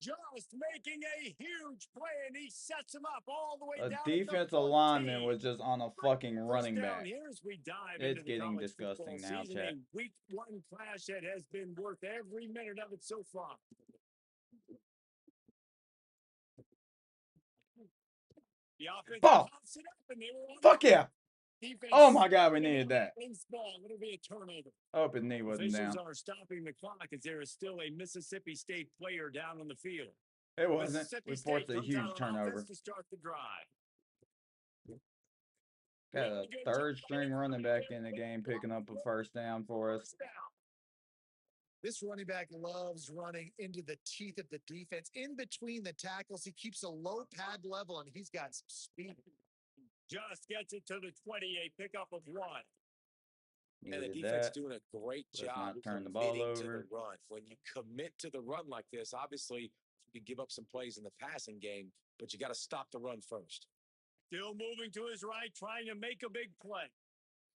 S2: Just making a huge play, and he sets him up all the way
S1: A
S2: down
S1: defensive
S2: at the 14.
S1: lineman was just on a fucking
S2: First
S1: running
S2: down
S1: back.
S2: here as we dive
S1: It's
S2: into the
S1: getting
S2: college football
S1: disgusting now,
S2: season,
S1: chat.
S2: a week one clash that has been worth every minute of it so far. The offense pops it up, and they were on
S1: Fuck yeah.
S2: defense.
S1: Oh my God, we needed that.
S2: Ball. It'll be a turnover.
S1: I hope his knee wasn't
S2: Officials
S1: down.
S2: are stopping the clock as there is still a Mississippi State player down on the field.
S1: It wasn't.
S2: Mississippi
S1: We
S2: State
S1: forced a
S2: comes
S1: huge
S2: out on
S1: turnover.
S2: offense to start the drive.
S1: Got a third string running back in the game picking up a first down for us.
S4: This running back loves running into the teeth of the defense. In between the tackles, he keeps a low pad level, and he's got some speed.
S2: Just gets it to the 20, a pickup of one.
S3: And the
S1: Needed
S3: defense
S1: that.
S3: doing a great
S1: Let's
S3: job
S1: not turn the ball
S3: committing to
S1: over.
S3: the run. When you commit to the run like this, obviously you can give up some plays in the passing game, but you got to stop the run first.
S2: Still moving to his right, trying to make a big play.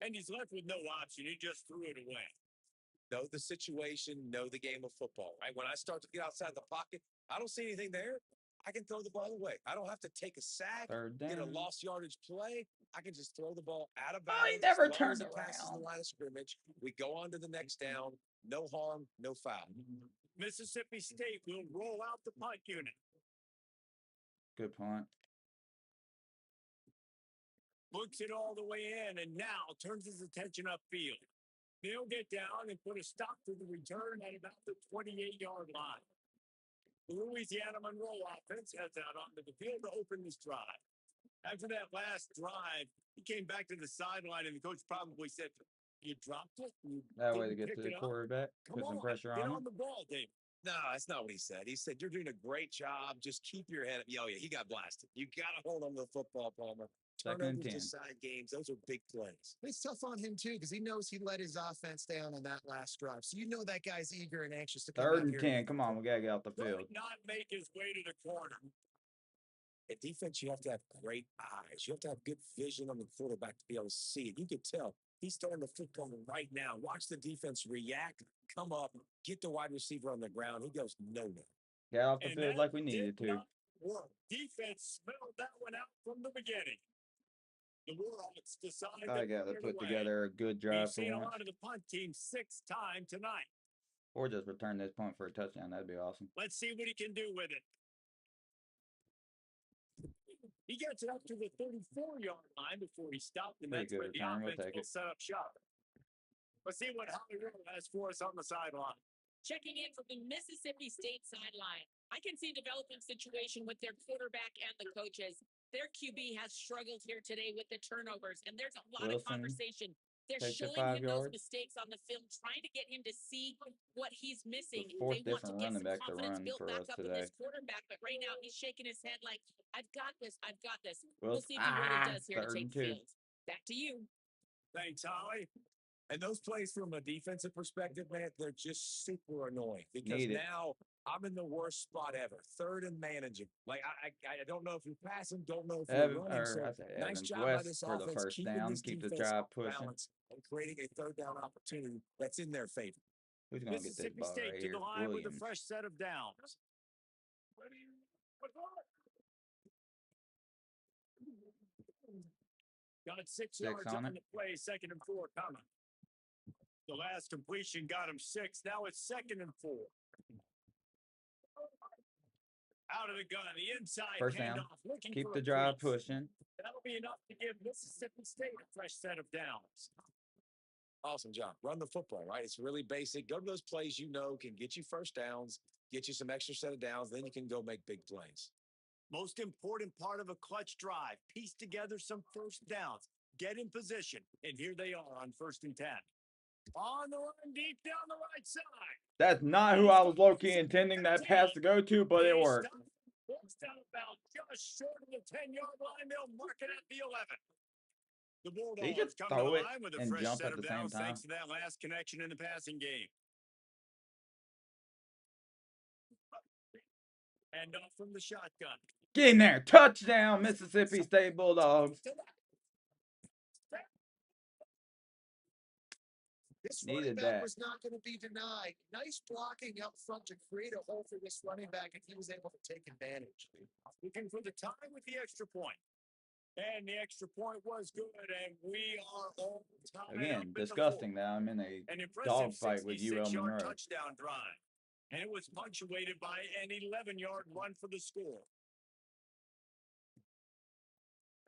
S2: And he's left with no option. He just threw it away.
S3: Know the situation, know the game of football, right? When I start to get outside the pocket, I don't see anything there. I can throw the ball away. I don't have to take a sack, get a lost yardage play. I can just throw the ball out of bounds.
S1: Oh, he never
S3: as long
S1: turned
S3: as it passes the
S1: around.
S3: line of scrimmage. We go on to the next down. No harm, no foul.
S2: Mississippi State will roll out the punt unit.
S1: Good punt.
S2: Looks it all the way in, and now turns his attention upfield. They'll get down and put a stop to the return at about the 28-yard line. The Louisiana Monroe offense heads out onto the field to open this drive. After that last drive, he came back to the sideline, and the coach probably said, "You dropped it. You
S1: That way to get
S2: pick
S1: to the
S2: it up.
S1: quarterback,
S2: Come
S1: put some
S2: on,
S1: pressure
S2: get
S1: on
S2: on
S1: him."
S2: the ball, Dave."
S3: No, that's not what he said. He said, "You're doing a great job. Just keep your head up." Oh, yeah, he got blasted. You got to hold on to the football, Palmer.
S1: Second and 10.
S3: Decide games. Those are big plays.
S4: It's tough on him, too, because he knows he let his offense down on that last drive. So you know that guy's eager and anxious to come
S1: Third
S4: out
S1: and
S4: here.
S1: 10. Come on, we got to get off the field.
S2: Could not make his way to the corner.
S3: At defense, you have to have great eyes. You have to have good vision on the quarterback to be able to see it. You could tell he's throwing the football right now. Watch the defense react, come up, get the wide receiver on the ground. He goes nowhere.
S1: Get off the field like we needed to.
S2: Defense smelled that one out from the beginning. The Warhawks decide
S1: I got to put together a good drive for
S2: We've seen a
S1: once.
S2: lot of the punt team 6 times tonight.
S1: Or just return this punt for a touchdown. That'd be awesome.
S2: Let's see what he can do with it. He gets it up to the 34-yard line before he stopped, and that's where the offense will set up shop. Let's see what Hollywood has for us on the sideline.
S5: Checking in from the Mississippi State sideline. I can see a developing situation with their quarterback and the coaches. Their QB has struggled here today with the turnovers, and there's a lot of conversation. They're showing him those mistakes on the film, trying to get him to see what he's missing. They want to get some confidence built back up in this quarterback, but right now he's shaking his head like, I've got this, I've got this. We'll see if he really does here to take the field. Back to you.
S2: Thanks, Holly.
S3: And those plays from a defensive perspective, man, they're just super annoying because now I'm in the worst spot ever. Third and managing. Like, I don't know if you're passing, don't know if you're running. So nice job by this
S1: for the
S3: offense,
S1: first
S3: keeping
S1: down.
S3: this
S1: Keep the
S3: defense
S1: drive
S3: off
S1: pushing.
S3: balance and creating a third down opportunity that's in their favor.
S1: Who's going to get this
S2: Mississippi
S1: ball
S2: State
S1: right
S2: to
S1: here?
S2: the line with a
S1: Williams.
S2: fresh set of downs. Got 6 yards on the play, 2nd and 4 coming. The last completion got him 6. Now it's 2nd and 4. Out of the gun, the inside
S1: First down.
S2: handoff.
S1: Keep the drive pushing.
S2: That'll be enough to give Mississippi State a fresh set of downs.
S3: Awesome job. Run the football, right? It's really basic. Go to those plays you know can get you first downs, get you some extra set of downs, then you can go make big plays.
S2: Most important part of a clutch drive, piece together some first downs, get in position, and here they are on 1st and 10. On the run deep down the right side.
S1: That's not who I was low-key intending that pass to go to, but it worked.
S2: Down about just short of the 10-yard line. They'll mark it at the 11. The Bulldogs come to the line with a fresh set of downs thanks to that last connection in the passing game. And off from the shotgun.
S1: Get in there. Touchdown, Mississippi State Bulldogs.
S4: This running back was not going to be denied. Nice blocking up front to create a hole for this running back, and he was able to take advantage.
S2: Looking for the tie with the extra point. And the extra point was good, and we are all time.
S1: Again, disgusting that I'm in a dogfight with UL Monroe.
S2: Touchdown drive. And it was punctuated by an 11-yard run for the score.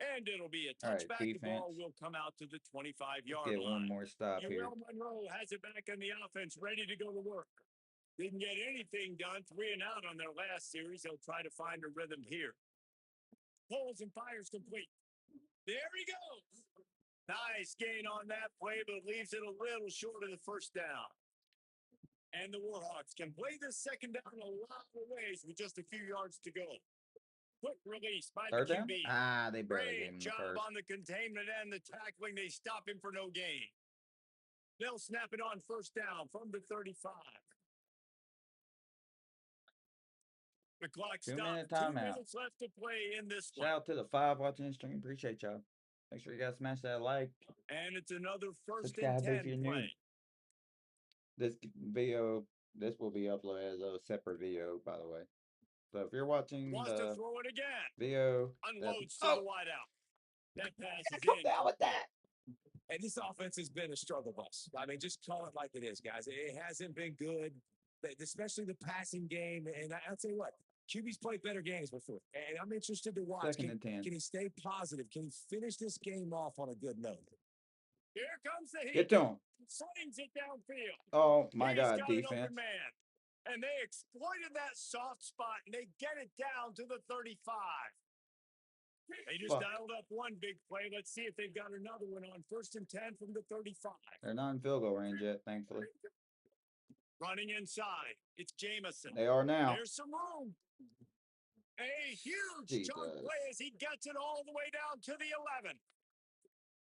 S2: And it'll be a touchback. The ball will come out to the 25-yard line.
S1: Get one more stop here.
S2: UL Monroe has it back on the offense, ready to go to work. Didn't get anything done, 3 and out on their last series. They'll try to find a rhythm here. Pulls and fires complete. There he goes. Nice gain on that play, but leaves it a little short of the first down. And the Warhawks can play this second down a lot of ways with just a few yards to go. Quick release by the QB.
S1: They barely gave him the
S2: job
S1: first.
S2: on the containment and the tackling. They stop him for no gain. They'll snap it on first down from the 35. The clock stopped.
S1: 2-minute
S2: 2
S1: timeout.
S2: minutes left to play in this one.
S1: Shout out to the 5 watching the stream. Appreciate y'all. Make sure you guys smash that like.
S2: And it's another 1st and 10 play.
S1: This video, this will be uploaded as a separate video, by the way. So if you're watching
S2: Wants
S1: the
S2: to throw it again.
S1: video,
S2: Unloads to the wideout. That pass is
S1: come
S2: in.
S1: down with that.
S3: And this offense has been a struggle bus. I mean, just call it like it is, guys. It hasn't been good, especially the passing game. And I'll tell you what, QB's played better games before. And I'm interested to watch.
S1: 2nd and 10.
S3: Can he stay positive? Can he finish this game off on a good note?
S2: Here comes the heat.
S1: Get to him.
S2: Slings it downfield.
S1: Oh, my
S2: He's
S1: God,
S2: got an
S1: defense.
S2: open man. And they exploited that soft spot, and they get it down to the 35. They just dialed up one big play. Let's see if they've got another one on 1st and 10 from the 35.
S1: They're not in field goal range yet, thankfully.
S2: Running inside. It's Jamison.
S1: They are now.
S2: There's some room. A huge chunk play as he gets it all the way down to the 11.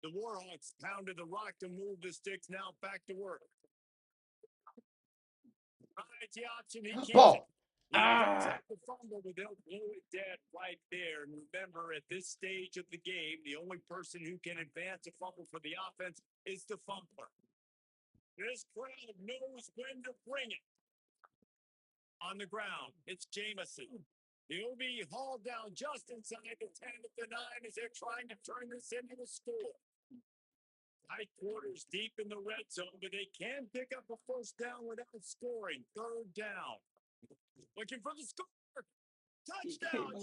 S2: The Warhawks pounded the rock to move the sticks. Now back to work. Rides the option. He keeps it. He does have the fumble, but they'll blow it dead right there. And remember, at this stage of the game, the only person who can advance a fumble for the offense is the fumbler. This crowd knows when to bring it. On the ground, it's Jamison. He'll be hauled down just inside the 10 at the 9 as they're trying to turn this into a score. Tight quarters deep in the red zone, but they can pick up a first down without scoring. 3rd down. Looking for the score. Touchdown.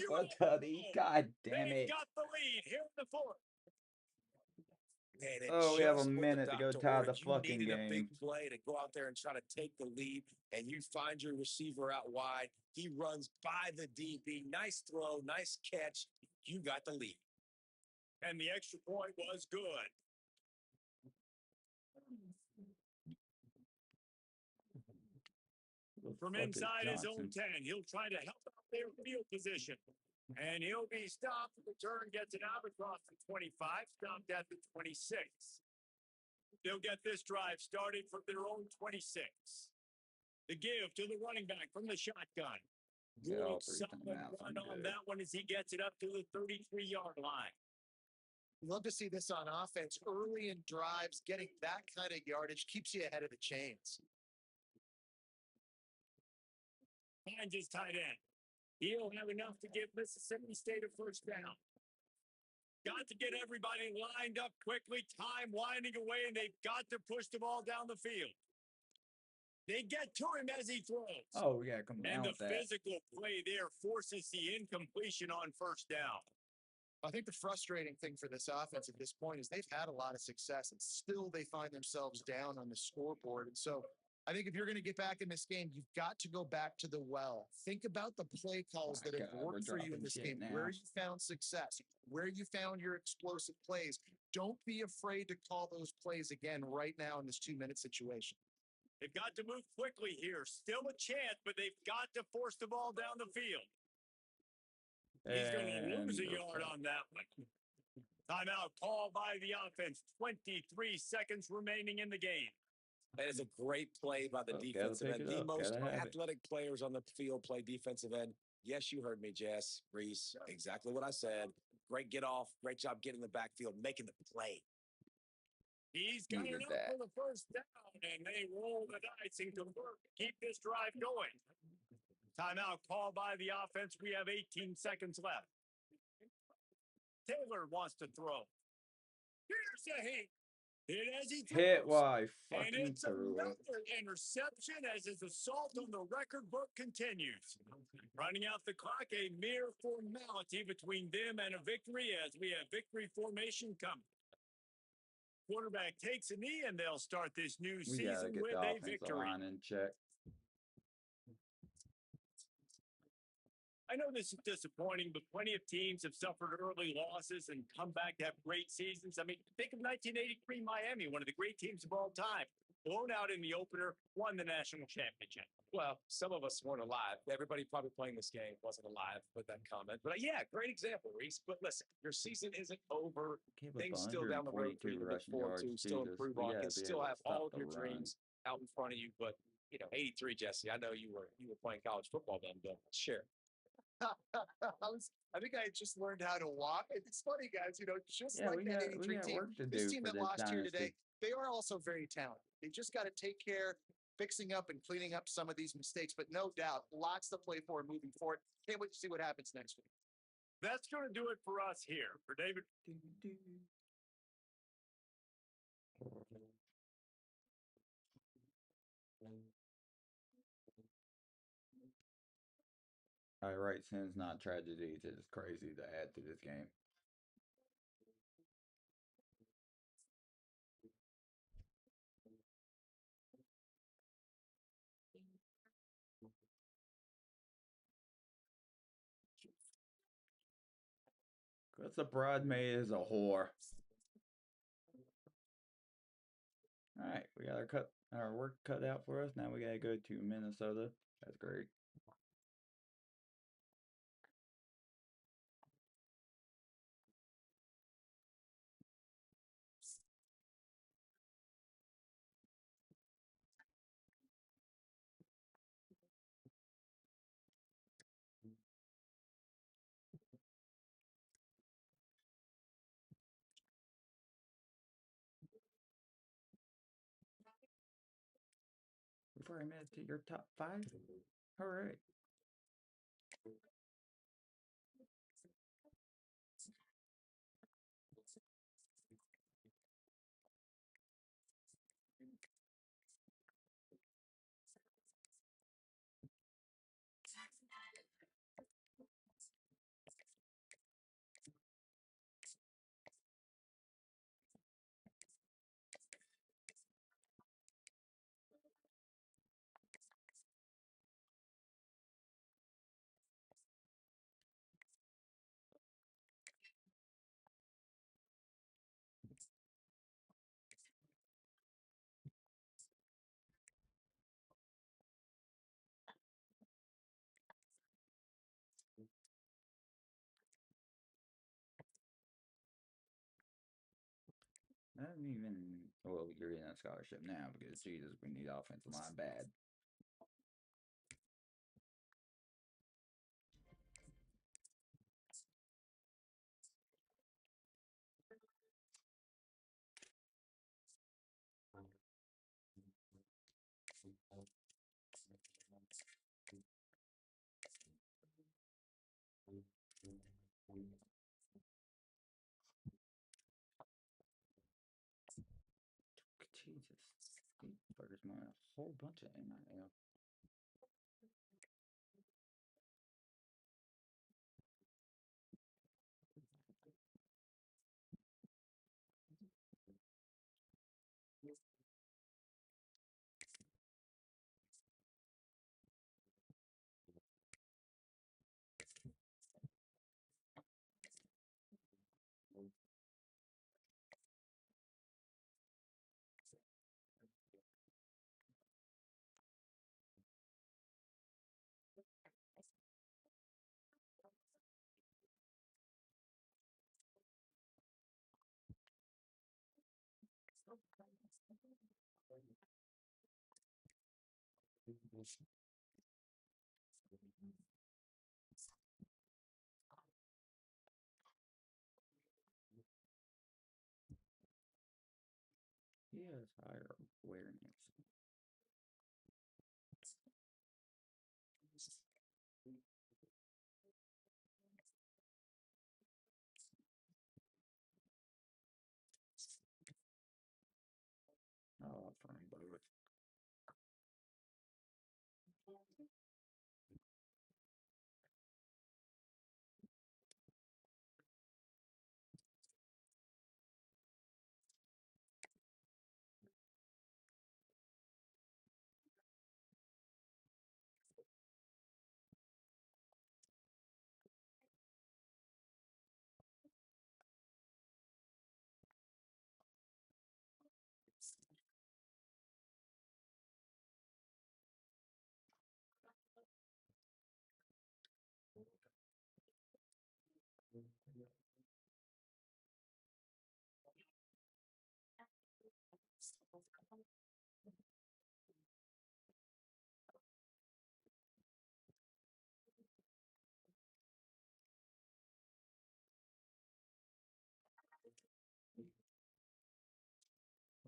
S1: God damn it.
S2: They've got the lead here in the 4th.
S3: Man,
S1: we have a minute to go tie the fucking game.
S3: A big play to go out there and try to take the lead, and you find your receiver out wide. He runs by the DB. Nice throw, nice catch. You got the lead.
S2: And the extra point was good. From inside his own 10, he'll try to help out their field position. And he'll be stopped. The return gets it out across the 25, stopped at the 26. They'll get this drive started from their own 26. The give to the running back from the shotgun. Good solid run on that one as he gets it up to the 33-yard line.
S4: You love to see this on offense. Early in drives, getting that kind of yardage keeps you ahead of the chains.
S2: Finds his tight end. He'll have enough to give Mississippi State a first down. Got to get everybody lined up quickly. Time winding away, and they've got to push the ball down the field. They get to him as he throws.
S1: Oh, yeah, come
S2: And
S1: down
S2: the
S1: with that.
S2: physical play there forces the incompletion on first down.
S4: I think the frustrating thing for this offense at this point is they've had a lot of success, and still they find themselves down on the scoreboard. And so I think if you're going to get back in this game, you've got to go back to the well. Think about the play calls that have worked for you in this game, where you found success, where you found your explosive plays. Don't be afraid to call those plays again right now in this 2-minute situation.
S2: They've got to move quickly here. Still a chance, but they've got to force the ball down the field. He's going to lose a yard on that one. Timeout called by the offense. 23 seconds remaining in the game.
S3: That is a great play by the defensive end. The most athletic players on the field play defensive end. Yes, you heard me, Jess, Reese. Exactly what I said. Great get off. Great job getting in the backfield, making the play.
S2: He's got it up for the first down, and they roll the dice and convert. Keep this drive going. Timeout called by the offense. We have 18 seconds left. Taylor wants to throw. Here's a hit. As he
S1: hit why
S2: and
S1: fucking
S2: it's
S1: threw it.
S2: another interception as his assault on the record book continues. Running out the clock, a mere formality between them and a victory as we have victory formation coming. Quarterback takes a knee, and they'll start this new season with a victory.
S1: Line in check.
S2: I know this is disappointing, but plenty of teams have suffered early losses and come back to have great seasons. I mean, think of 1983 Miami, one of the great teams of all time. Blown out in the opener, won the national championship.
S3: Well, some of us weren't alive. Everybody probably playing this game wasn't alive with that comment. But yeah, great example, Reese. But listen, your season isn't over. Things still down the road for you to look forward to, still improve on, can still have all of your dreams out in front of you. But, 83, Jesse, I know you were playing college football then, but share.
S4: I think I just learned how to walk. It's funny, guys, just like that 83 team. This team that lost here today, they are also very talented. They just got to take care, fixing up and cleaning up some of these mistakes. But no doubt, lots to play for moving forward. Can't wait to see what happens next week.
S2: That's going to do it for us here. For David.
S1: I write sins, not tragedies. It is crazy to add to this game. Because the bridesmaid is a whore. Alright, we got our work cut out for us. Now we gotta go to Minnesota. That's great. Before I made it to your top 5? Alright. I don't even Well, you're in a scholarship now because, Jesus, we need offensive line bad. Jesus, these fuckers want a whole bunch of NIL. He has higher awareness. Oh, from both.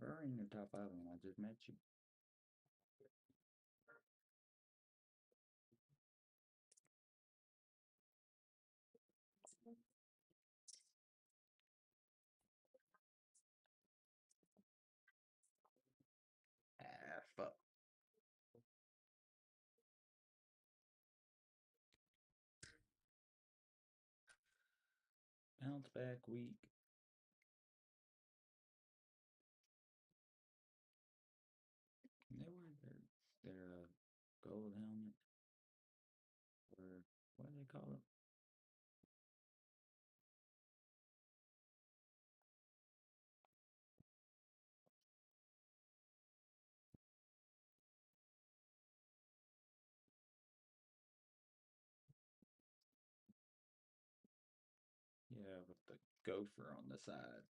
S1: We're in the top 5 and I just met you. Ah, fuck. Bounce back week. They wear their gold helmet. Or what do they call it? Yeah, with the gopher on the side.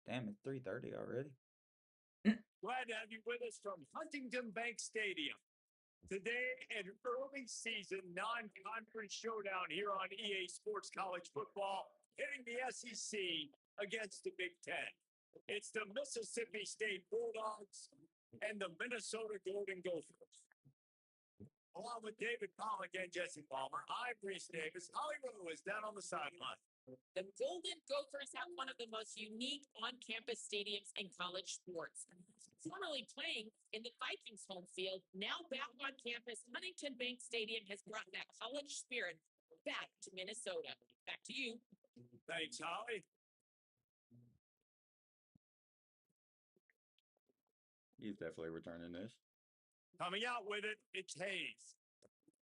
S1: Damn, it's 3:30 already.
S2: Glad to have you with us from Huntington Bank Stadium. Today, an early season non-conference showdown here on EA Sports College Football, hitting the SEC against the Big Ten. It's the Mississippi State Bulldogs and the Minnesota Golden Gophers. Along with David Pollock and Jesse Palmer, I'm Reese Davis. Holly Rowe is down on the sideline.
S5: The Golden Gophers have one of the most unique on-campus stadiums in college sports. Formerly playing in the Vikings' home field, now back on campus, Huntington Bank Stadium has brought that college spirit back to Minnesota. Back to you.
S2: Thanks, Holly.
S1: He's definitely returning this.
S2: Coming out with it, it's Hayes.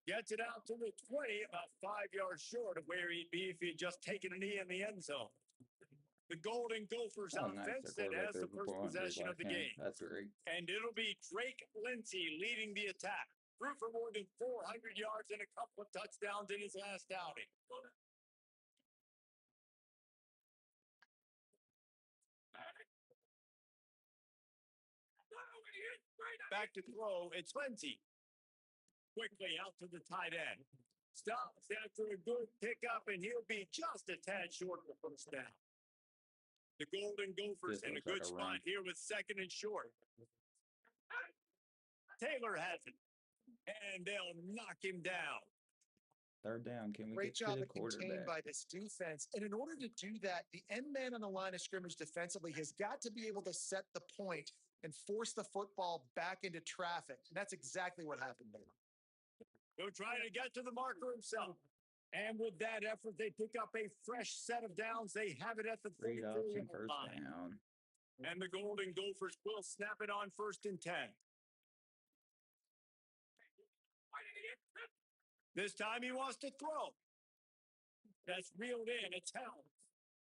S2: Gets it out to the 20, about 5 yards short of where he'd be if he'd just taken a knee in the end zone. The Golden Gophers offense that has the first possession of the game.
S1: That's great.
S2: And it'll be Drake Lindsey leading the attack. Threw for more than 400 yards and a couple of touchdowns in his last outing. Back to throw, it's Lindsay. Quickly out to the tight end. Stops after a good pickup, and he'll be just a tad short of the first down. The Golden Gophers in a good spot here with second and short. Taylor has it, and they'll knock him down.
S1: Third down. Can we
S4: Great
S1: get
S4: job
S1: to the
S4: of contained
S1: quarterback?
S4: by this defense. And in order to do that, the end man on the line of scrimmage defensively has got to be able to set the point and force the football back into traffic. And that's exactly what happened there.
S2: They're trying to get to the marker himself. And with that effort, they pick up a fresh set of downs. They have it at the
S1: 3 option first
S2: line.
S1: down.
S2: And the Golden Gophers will snap it on 1st and 10. This time he wants to throw. That's reeled in. It's held.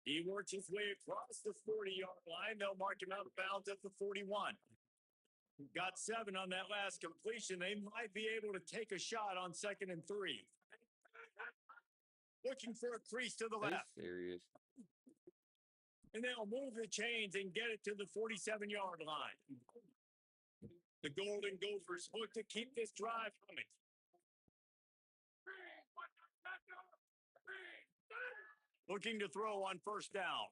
S2: He works his way across the 40-yard line. They'll mark him out of bounds at the 41. Got 7 on that last completion. They might be able to take a shot on 2nd and 3. Looking for a crease to the left.
S1: Serious.
S2: And they'll move the chains and get it to the 47-yard line. The Golden Gophers look to keep this drive coming. Looking to throw on 1st down.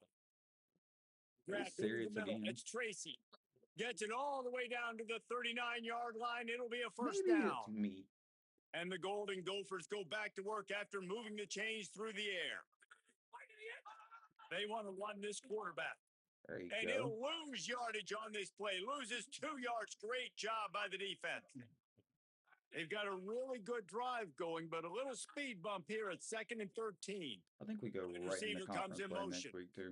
S1: Serious again.
S2: It's Tracy. Gets it all the way down to the 39-yard line. It'll be a 1st
S1: Maybe
S2: down.
S1: It's me.
S2: And the Golden Gophers go back to work after moving the chains through the air. They want to run this quarterback.
S1: There you
S2: and
S1: go.
S2: He'll lose yardage on this play. Loses 2 yards. Great job by the defense. They've got a really good drive going, but a little speed bump here at 2nd and 13.
S1: I think we go right in the
S2: Receiver comes
S1: conference
S2: in
S1: play
S2: motion.
S1: next week, too.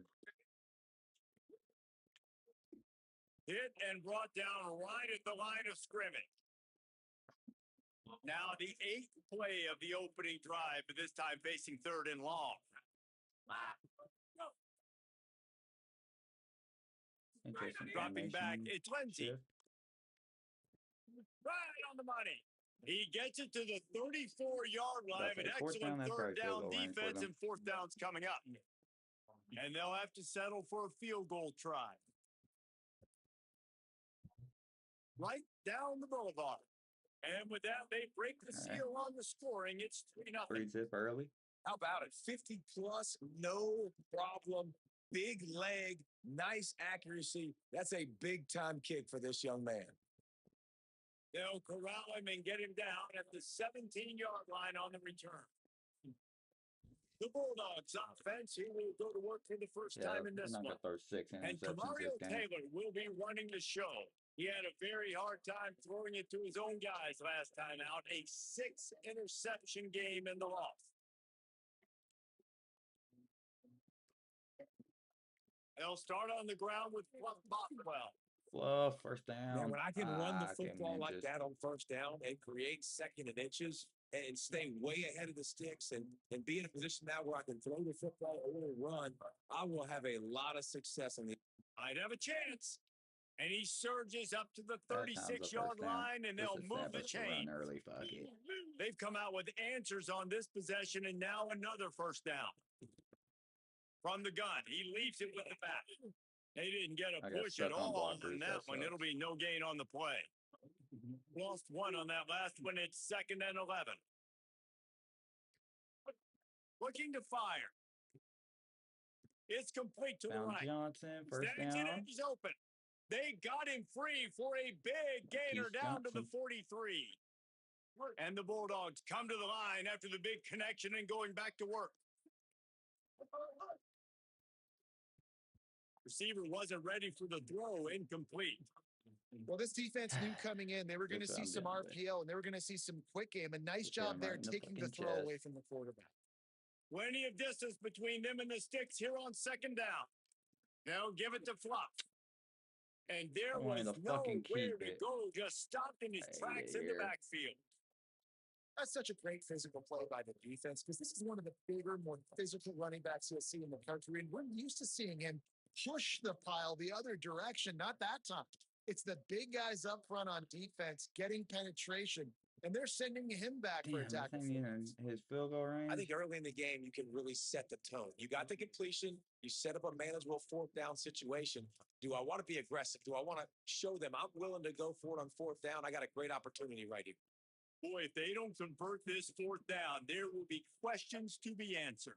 S2: Hit and brought down right at the line of scrimmage. Now the 8th play of the opening drive, but this time facing 3rd and long.
S1: Interesting.
S2: Dropping back,
S1: formation
S2: it's Lindsay.
S1: shift.
S2: Right on the money. He gets it to the 34-yard line. An
S1: Fourth down,
S2: excellent
S1: that's
S2: 3rd
S1: probably field
S2: down
S1: goal range for
S2: defense,
S1: them.
S2: and 4th down's coming up. And they'll have to settle for a field goal try. Right down the boulevard. And with that, they break the seal on the scoring. It's 3-0.
S1: 3-zip early.
S3: How about it? 50 plus, no problem. Big leg, nice accuracy. That's a big time kick for this young man.
S2: They'll corral him and get him down at the 17-yard line on the return. The Bulldogs offense, he will go to work for the first time in this one.
S1: Throw 6
S2: And Kamario Taylor will be running the show. He had a very hard time throwing it to his own guys last time out. A 6-interception game in the loss. They'll start on the ground with Bothwell.
S1: Fluff, first down.
S3: Yeah, when I can run the
S1: I
S3: football
S1: can
S3: like
S1: just-
S3: that on 1st down and create 2nd and inches and stay way ahead of the sticks and be in a position now where I can throw the football or run, I will have a lot of success in the.
S2: I'd have a chance. And he surges up to the
S1: That time's a
S2: 36-yard
S1: first down.
S2: line, and they'll
S1: This is
S2: move the
S1: Sabbath to
S2: chain.
S1: run early, fuck it.
S2: They've come out with answers on this possession, and now another 1st down. From the gun, he leaves it with the back. They didn't get a push at all on that one. It'll be no gain on the play. Lost 1 on that last one. It's 2nd and 11. Looking to fire. It's complete to the right.
S1: Johnson, first
S2: Stands it,
S1: down.
S2: he's open. They got him free for a big gainer
S1: Keith
S2: down to the
S1: Johnson.
S2: 43. And the Bulldogs come to the line after the big connection and going back to work. Receiver wasn't ready for the throw, incomplete.
S4: Well, this defense knew coming in, they were going to see some RPO, and they were going to see some quick game. A nice job there taking the throw away from the quarterback.
S2: Plenty of distance between them and the sticks here on 2nd down. They'll give it to Fluff. And there was nowhere to go, just stopped in his tracks in the backfield.
S4: That's such a great physical play by the defense because this is one of the bigger, more physical running backs you'll see in the country. And we're used to seeing him push the pile the other direction, not that time. It's the big guys up front on defense getting penetration, and they're sending him back for a tackle.
S1: His field goal range.
S3: I think early in the game, you can really set the tone. You got the completion. You set up a manageable fourth down situation. Do I want to be aggressive? Do I want to show them I'm willing to go for it on fourth down? I got a great opportunity right here.
S2: Boy, if they don't convert this fourth down, there will be questions to be answered.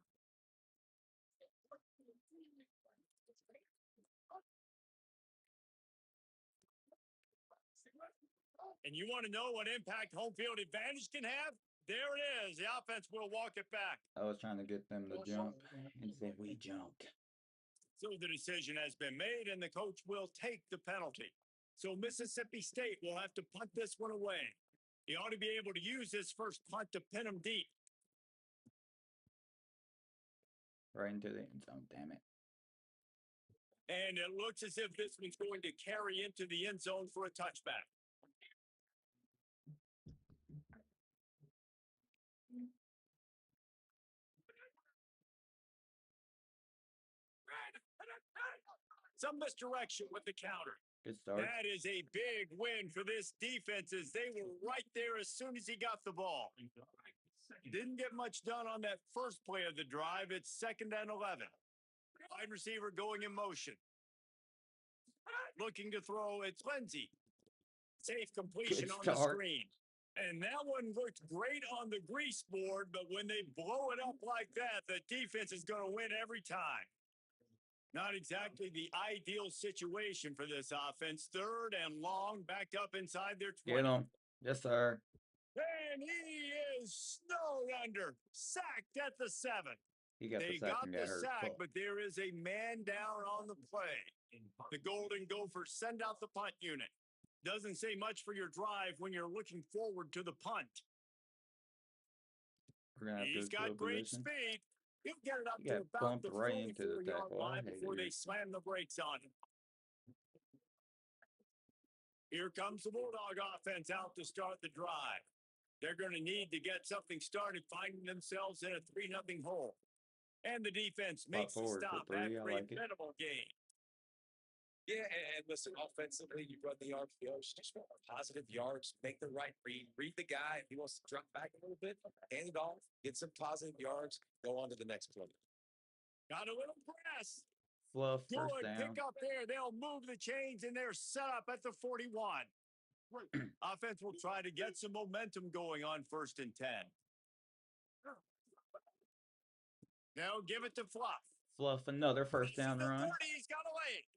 S2: And you want to know what impact home field advantage can have? There it is. The offense will walk it back.
S1: I was trying to get them to jump. He said we jumped.
S2: So the decision has been made, and the coach will take the penalty. So Mississippi State will have to punt this one away. He ought to be able to use this first punt to pin him deep.
S1: Right into the end zone, damn it.
S2: And it looks as if this one's going to carry into the end zone for a touchback. Some misdirection with the counter.
S1: Good start.
S2: That is a big win for this defense as they were right there as soon as he got the ball. Didn't get much done on that first play of the drive. It's 2nd and 11. Wide receiver going in motion. Looking to throw, it's Lindsey. Safe completion on the screen. And that one looked great on the grease board, but when they blow it up like that, the defense is going to win every time. Not exactly the ideal situation for this offense. 3rd and long, backed up inside their 20.
S1: Get him. Yes, sir.
S2: And he is snowed under. Sacked at the 7.
S1: They got the
S2: sack, but there is a man down on the play. The Golden Gophers send out the punt unit. Doesn't say much for your drive when you're looking forward to the punt. He's got great speed. He'll get it up to about the 44-yard line before they slam the brakes on him. Here comes the Bulldog offense out to start the drive. They're going to need to get something started, finding themselves in a 3-0 hole. And the defense makes the stop after a minimal gain.
S3: Yeah, and listen, offensively, you run the RPOs, just want positive yards, make the right read the guy. If he wants to drop back a little bit, hand it off, get some positive yards, go on to the next play.
S2: Got a little press.
S1: Fluff, first
S2: Good
S1: down.
S2: pick up there. They'll move the chains, and they're set up at the 41. Offense will try to get some momentum going on 1st and 10. Now give it to Fluff.
S1: Fluff, another first down run.
S2: 30, he's got away.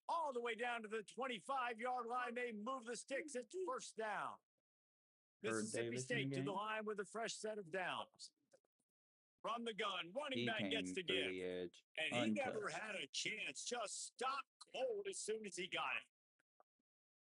S2: All the way down to the 25-yard line. They move the sticks at 1st down. Mississippi State to the line with a fresh set of downs. From the gun, running back gets the give. And he never had a chance. Just stopped cold as soon as he got it.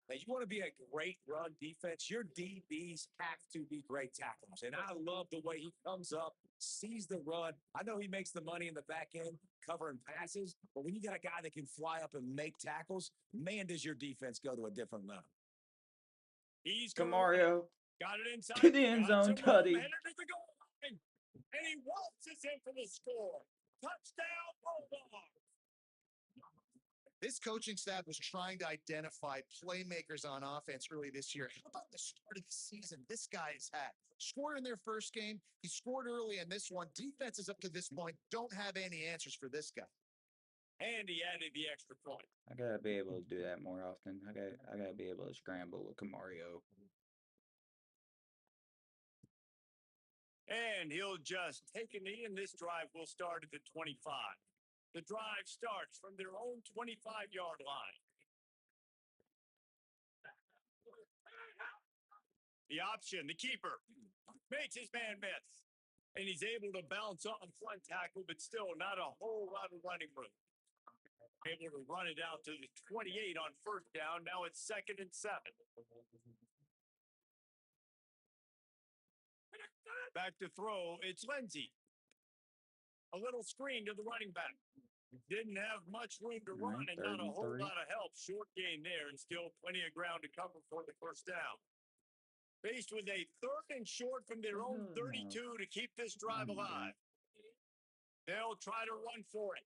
S3: Now, you want to be a great run defense, your DBs have to be great tacklers. And I love the way he comes up, sees the run. I know he makes the money in the back end covering passes, but when you got a guy that can fly up and make tackles, man, does your defense go to a different level.
S2: He's
S1: Camario.
S2: Got it inside.
S1: To the end zone, Tutty.
S2: And he waltzes in for the score. Touchdown, Bulldogs.
S4: This coaching staff was trying to identify playmakers on offense early this year. How about the start of the season this guy has had? Scored in their first game. He scored early in this one. Defenses up to this point don't have any answers for this guy.
S2: And he added the extra point.
S1: I got to be able to do that more often. I got to be able to scramble with Camario.
S2: And he'll just take a knee, and this drive will start at the 25. The drive starts from their own 25-yard line. The option, the keeper, makes his man miss. And he's able to bounce on front tackle, but still not a whole lot of running room. Able to run it out to the 28 on 1st down. Now it's 2nd and 7. Back to throw, it's Lindsey. A little screen to the running back. Didn't have much room to run and not a whole lot of help. Short gain there and still plenty of ground to cover for the 1st down. Faced with a 3rd and short from their own 32 to keep this drive alive. They'll try to run for it.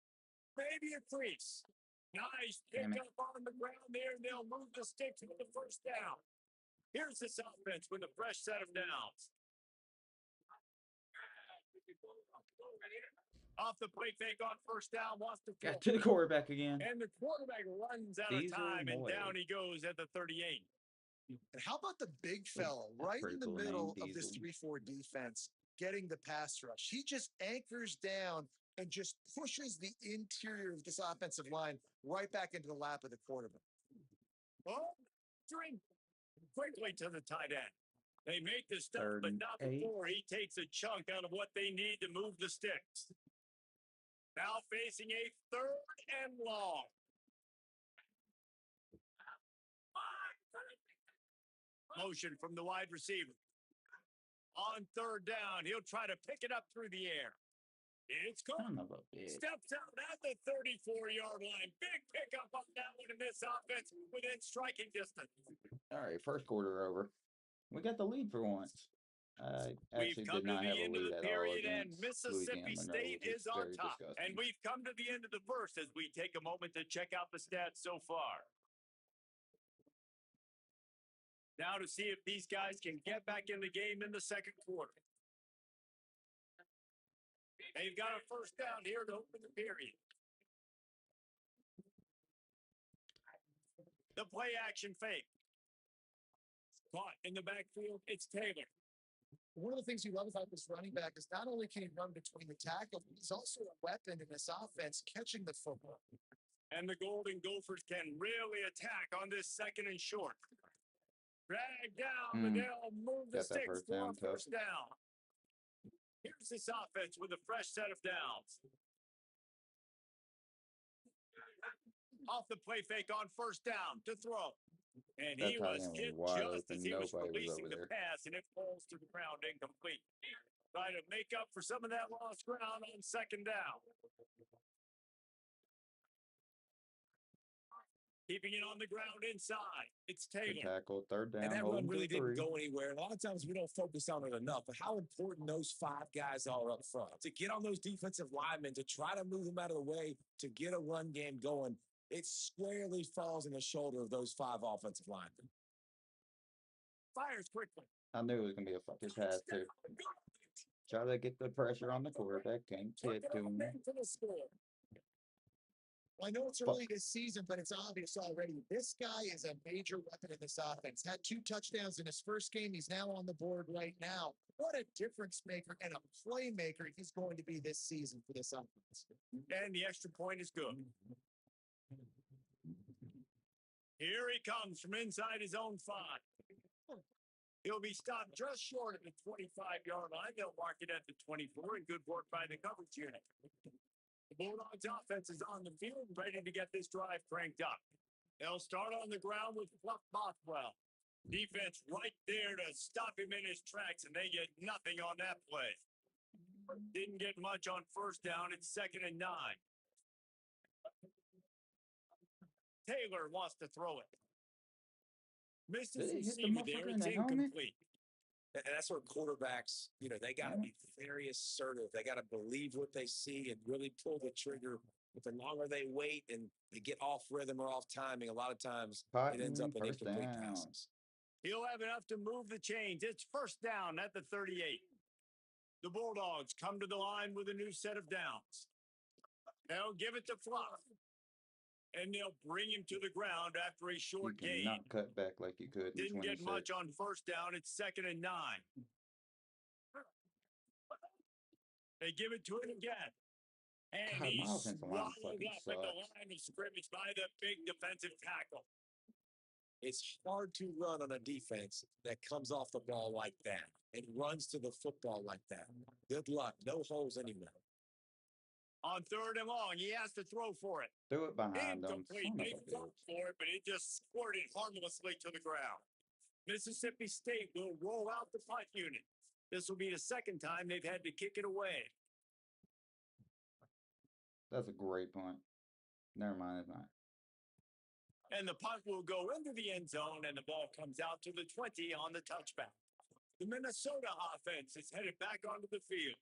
S2: Maybe a crease. Nice pick up on the ground there, and they'll move the sticks with the 1st down. Here's this offense with a fresh set of downs. Off the play fake on first down, lost the
S1: Got to the quarterback again.
S2: And the quarterback runs out of time, and down he goes at the 38.
S4: And how about the big fella right in the middle of this 3-4 defense getting the pass rush? He just anchors down and just pushes the interior of this offensive line right back into the lap of the quarterback.
S2: Oh, drink quickly to the tight end. They make the stop, but not before he takes a chunk out of what they need to move the sticks. Now facing a 3rd and long. Motion from the wide receiver. On 3rd down, he'll try to pick it up through the air. It's caught. Steps out at the 34-yard line. Big pickup on that one in this offense within striking distance.
S1: All right, first quarter over. We got the lead for once. I actually did not have a lead at all against
S2: Mississippi State is on top. And we've come to the end of the first as we take a moment to check out the stats so far. Now to see if these guys can get back in the game in the second quarter. They've got a first down here to open the period. The play action fake. Caught in the backfield, it's Taylor.
S4: One of the things you love about this running back is not only can he run between the tackles, but he's also a weapon in this offense catching the football.
S2: And the Golden Gophers can really attack on this 2nd and short. Drag down, but they'll move the sticks for a first down. Here's this offense with a fresh set of downs. Off the play fake on first down to throw. And he was hit just as he was releasing the pass, and it falls to the ground incomplete. Try to make up for some of that lost ground on 2nd down. Keeping it on the ground inside. It's Taylor.
S1: Good tackle, 3rd down.
S3: And that run really didn't go anywhere. And a lot of times we don't focus on it enough, but how important those 5 guys are up front. To get on those defensive linemen, to try to move them out of the way, to get a run game going, it squarely falls on the shoulder of those 5 offensive linemen.
S2: Fires quickly.
S1: I knew it was going to be a fucking pass, too. Try to get the pressure on the quarterback. Can't get to him.
S4: I know it's early this season, but it's obvious already. This guy is a major weapon in this offense. Had 2 touchdowns in his first game. He's now on the board right now. What a difference maker and a playmaker he's going to be this season for this offense.
S2: And the extra point is good. Here he comes from inside his own 5. He'll be stopped just short of the 25-yard line. They'll mark it at the 24, and good work by the coverage unit. The Bulldogs offense is on the field, ready to get this drive cranked up. They'll start on the ground with Fluff Bothwell. Defense right there to stop him in his tracks, and they get nothing on that play. Didn't get much on first down. It's 2nd and 9. Taylor wants to throw it. Misses receiver there. It's incomplete.
S3: And that's where quarterbacks, they got to be very assertive. They got to believe what they see and really pull the trigger. But the longer they wait and they get off rhythm or off timing, a lot of times it ends up in incomplete passes.
S2: He'll have enough to move the chains. It's first down at the 38. The Bulldogs come to the line with a new set of downs. They'll give it to Fluff. And they'll bring him to the ground after a short gain.
S1: Not cut back like you could.
S2: Didn't get much on first down. It's 2nd and 9. They give it to him again. And he's swallowed up at the line of scrimmage by the big defensive tackle.
S3: It's hard to run on a defense that comes off the ball like that and runs to the football like that. Good luck. No holes anywhere.
S2: On 3rd and long, he has to throw for it.
S1: Threw it behind them.
S2: They fought for it, but it just squirted harmlessly to the ground. Mississippi State will roll out the punt unit. This will be the 2nd time they've had to kick it away.
S1: That's a great punt. Never mind, it's not.
S2: And the punt will go into the end zone, and the ball comes out to the 20 on the touchback. The Minnesota offense is headed back onto the field.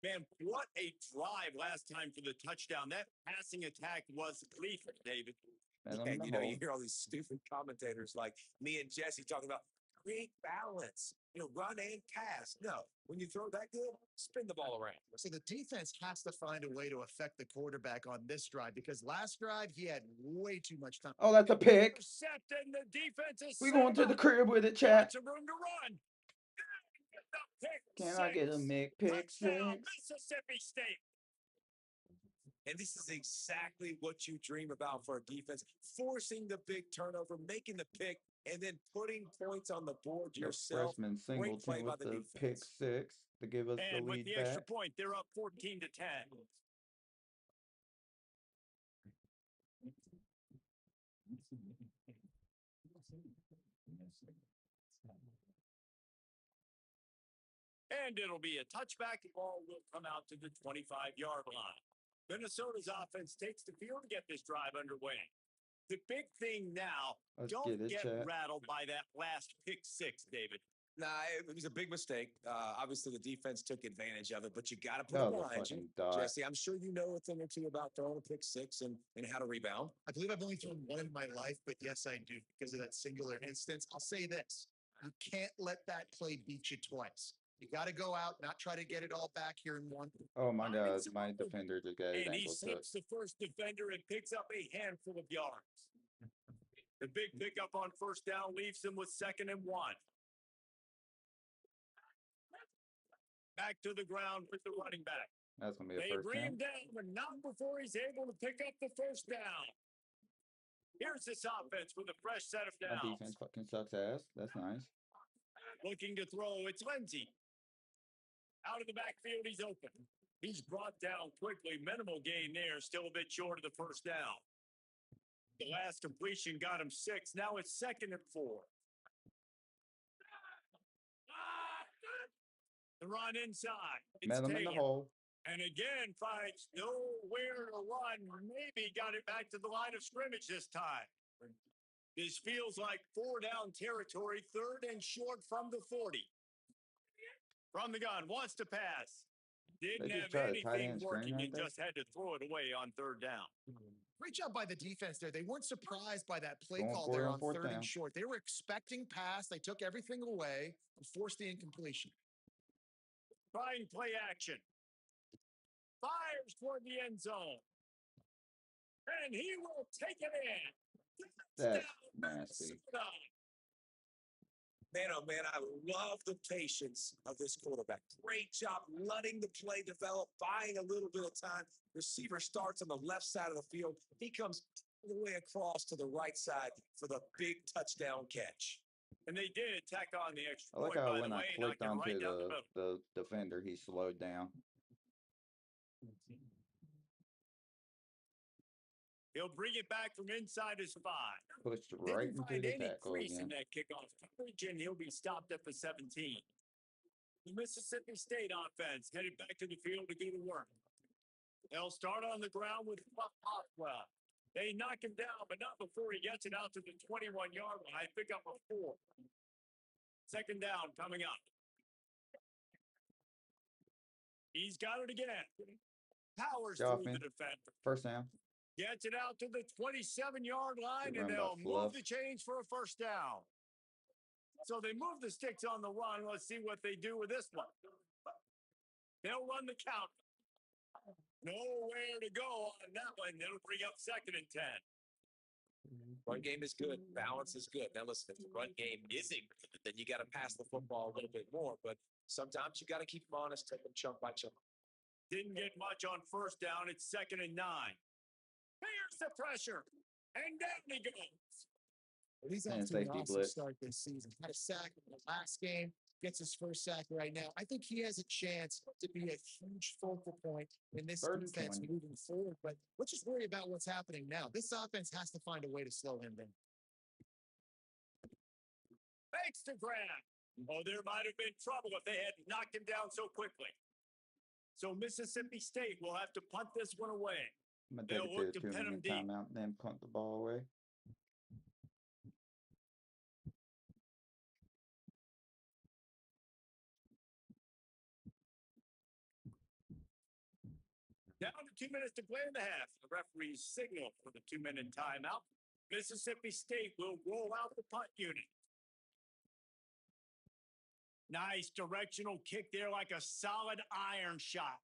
S2: Man, what a drive last time for the touchdown. That passing attack was lethal, David.
S3: And you hear all these stupid commentators like me and Jesse talking about, create balance. Run and pass. No, when you throw that good, spin the ball around.
S4: So the defense has to find a way to affect the quarterback on this drive because last drive he had way too much time.
S1: Oh, that's a pick.
S2: Intercepted, and the defense is
S1: We going to the crib with it, chat.
S2: lots of room to run.
S1: Can I get a pick six?
S2: Mississippi State.
S3: And this is exactly what you dream about for a defense, forcing the big turnover, making the pick, and then putting points on the board yourself.
S1: Freshman Singleton with the pick six to give us the lead
S2: with the
S1: back.
S2: extra point, they're up 14-10. And it'll be a touchback. The ball will come out to the 25-yard line. Minnesota's offense takes the field to get this drive underway. The big thing now, don't get rattled by that last pick six, David.
S3: Nah, it was a big mistake. Obviously, the defense took advantage of it, but you got to put it behind you. Jesse, I'm sure you know a thing or two about throwing a pick six and how to rebound.
S4: I believe I've only thrown one in my life, but yes, I do because of that singular instance. I'll say this. You can't let that play beat you twice. You got to go out, not try to get it all back here in one.
S1: Oh, my God. My defender just got his
S2: ankle
S1: took.
S2: And he slips the first defender and picks up a handful of yards. The big pickup on first down leaves him with 2nd and 1. Back to the ground with the running back.
S1: That's going to be a
S2: they
S1: first
S2: bring
S1: down.
S2: Him down, but not before he's able to pick up the first down. Here's this offense with a fresh set of downs.
S1: That defense fucking sucks ass. That's nice.
S2: Looking to throw, it's Lindsey. Out of the backfield, he's open. He's brought down quickly. Minimal gain there, still a bit short of the first down. The last completion got him 6. Now it's 2nd and 4. The run inside.
S1: Met him in the hole.
S2: And again, finds nowhere to run. Maybe got it back to the line of scrimmage this time. This feels like 4-down territory, 3rd and short from the 40. From the gun, wants to pass. Didn't have anything working and just had to throw it away on 3rd down.
S4: Great job by the defense there. They weren't surprised by that play call there on 3rd and short. They were expecting pass. They took everything away and forced the incompletion.
S2: Trying play action. Fires toward the end zone. And he will take it in.
S1: That's nasty.
S3: Man, oh man, I love the patience of this quarterback. Great job letting the play develop, buying a little bit of time. Receiver starts on the left side of the field. He comes all the way across to the right side for the big touchdown catch.
S2: And they did tack on the extra
S1: point. I like how when I clicked onto
S2: right
S1: the defender, he slowed down.
S2: He'll bring it back from inside his 5.
S1: Pushed right into the tackle
S2: In
S1: again.
S2: that kickoff coverage, and he'll be stopped at the 17. The Mississippi State offense headed back to the field to do the work. They'll start on the ground with Hopwell. They knock him down, but not before he gets it out to the 21-yard line. Pick up a 4. 2nd down coming up. He's got it again. Powers through the defender.
S1: First down.
S2: Gets it out to the 27-yard line, and they'll move the chains for a first down. So they move the sticks on the run. Let's see what they do with this one. They'll run the count. Nowhere to go on that one. They'll bring up 2nd and 10.
S3: Run game is good. Balance is good. Now, listen, if the run game isn't good, then you got to pass the football a little bit more. But sometimes you got to keep them honest, take them chunk by chunk.
S2: Didn't get much on first down. It's 2nd and 9. Here's the pressure. And down he goes.
S4: Well, he's off to an awesome start this season. Had a sack in the last game. Gets his first sack right now. I think he has a chance to be a huge focal point in this defense moving forward. But let's just worry about what's happening now. This offense has to find a way to slow him down.
S2: Fakes to grab. Oh, there might have been trouble if they had knocked him down so quickly. So Mississippi State will have to punt this one away.
S1: They'll look to pin him deep. Timeout and then punt the ball away.
S2: Down to 2 minutes to play in the half. The referee's signal for the 2-minute timeout. Mississippi State will roll out the punt unit. Nice directional kick there like a solid iron shot.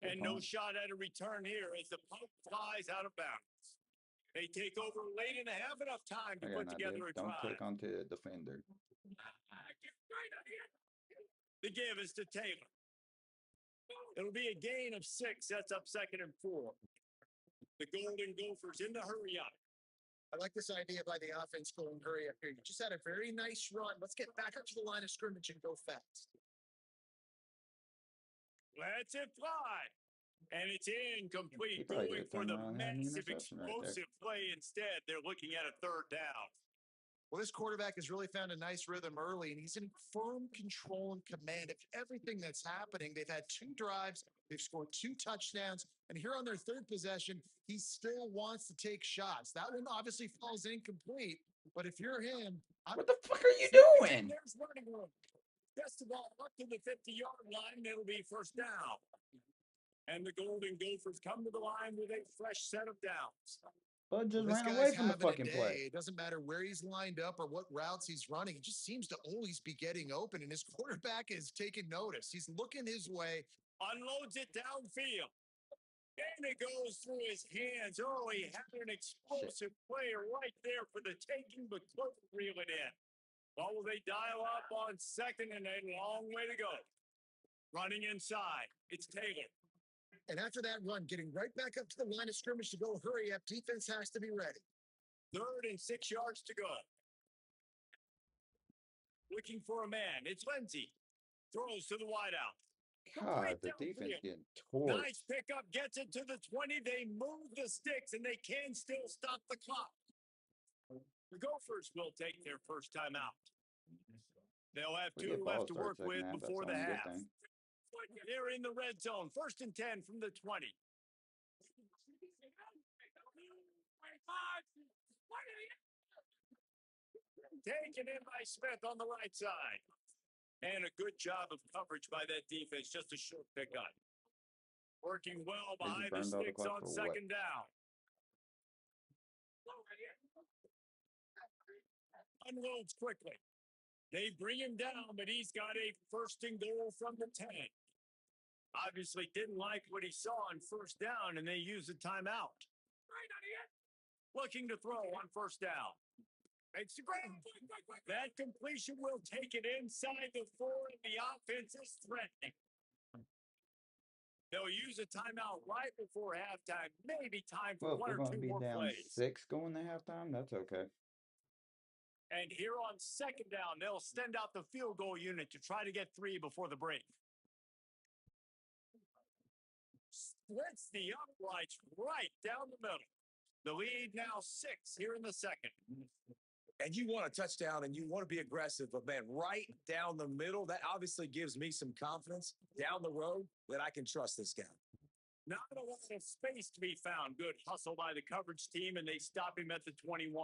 S2: And no shot at a return here as the puck flies out of bounds. They take over late in the half, enough time to put together a
S1: Don't
S2: drive.
S1: click onto the defender.
S2: The give is to Taylor. It'll be a gain of 6. That's up 2nd and 4. The Golden Gophers in the hurry up.
S4: I like this idea by the offense going hurry up here. You just had a very nice run. Let's get back up to the line of scrimmage and go fast.
S2: Lets it fly. And it's incomplete. Going for the massive explosive play instead. They're looking at a 3rd down.
S4: Well, this quarterback has really found a nice rhythm early, and he's in firm control and command of everything that's happening. They've had 2 drives. They've scored 2 touchdowns. And here on their 3rd possession, he still wants to take shots. That one obviously falls incomplete. But if you're him,
S1: what the fuck are you doing?
S2: There's running room. Best of all, up to the 50-yard line. It'll be 1st down. And the Golden Gophers come to the line with a fresh set of downs.
S1: Bud just ran away from the fucking play.
S4: It doesn't matter where he's lined up or what routes he's running. He just seems to always be getting open, and his quarterback is taking notice. He's looking his way.
S2: Unloads it downfield. And it goes through his hands. Oh, he had an explosive player right there for the taking, but couldn't reel it in. Well, they dial up on 2nd and a long way to go. Running inside. It's Taylor.
S4: And after that run, getting right back up to the line of scrimmage to go hurry up, defense has to be ready.
S2: 3rd and 6 yards to go. Looking for a man. It's Lindsey. Throws to the wideout.
S1: God, the defense getting torched.
S2: Nice pickup. Gets it to the 20. They move the sticks, and they can still stop the clock. The Gophers will take their first time out. They'll have 2 left to work with before the half. They're in the red zone. 1st and 10 from the 20. Taken in by Smith on the right side. And a good job of coverage by that defense. Just a short pickup. Working well behind the sticks on 2nd down. Unloads quickly. They bring him down, but he's got a 1st and goal from the 10. Obviously didn't like what he saw on 1st down, and they use a timeout. Looking to throw on 1st down. Makes the grab. That completion will take it inside the 4, and the offense is threatening. They'll use a timeout right before halftime. Maybe time for 1 or 2 more plays.
S1: 6 going to halftime. That's okay.
S2: And here on 2nd down, they'll send out the field goal unit to try to get 3 before the break. Splits the uprights right down the middle. The lead now 6 here in the 2nd.
S3: And you want a touchdown and you want to be aggressive, but man, right down the middle, that obviously gives me some confidence down the road that I can trust this guy.
S2: Not a lot of space to be found. Good hustle by the coverage team, and they stop him at the 21.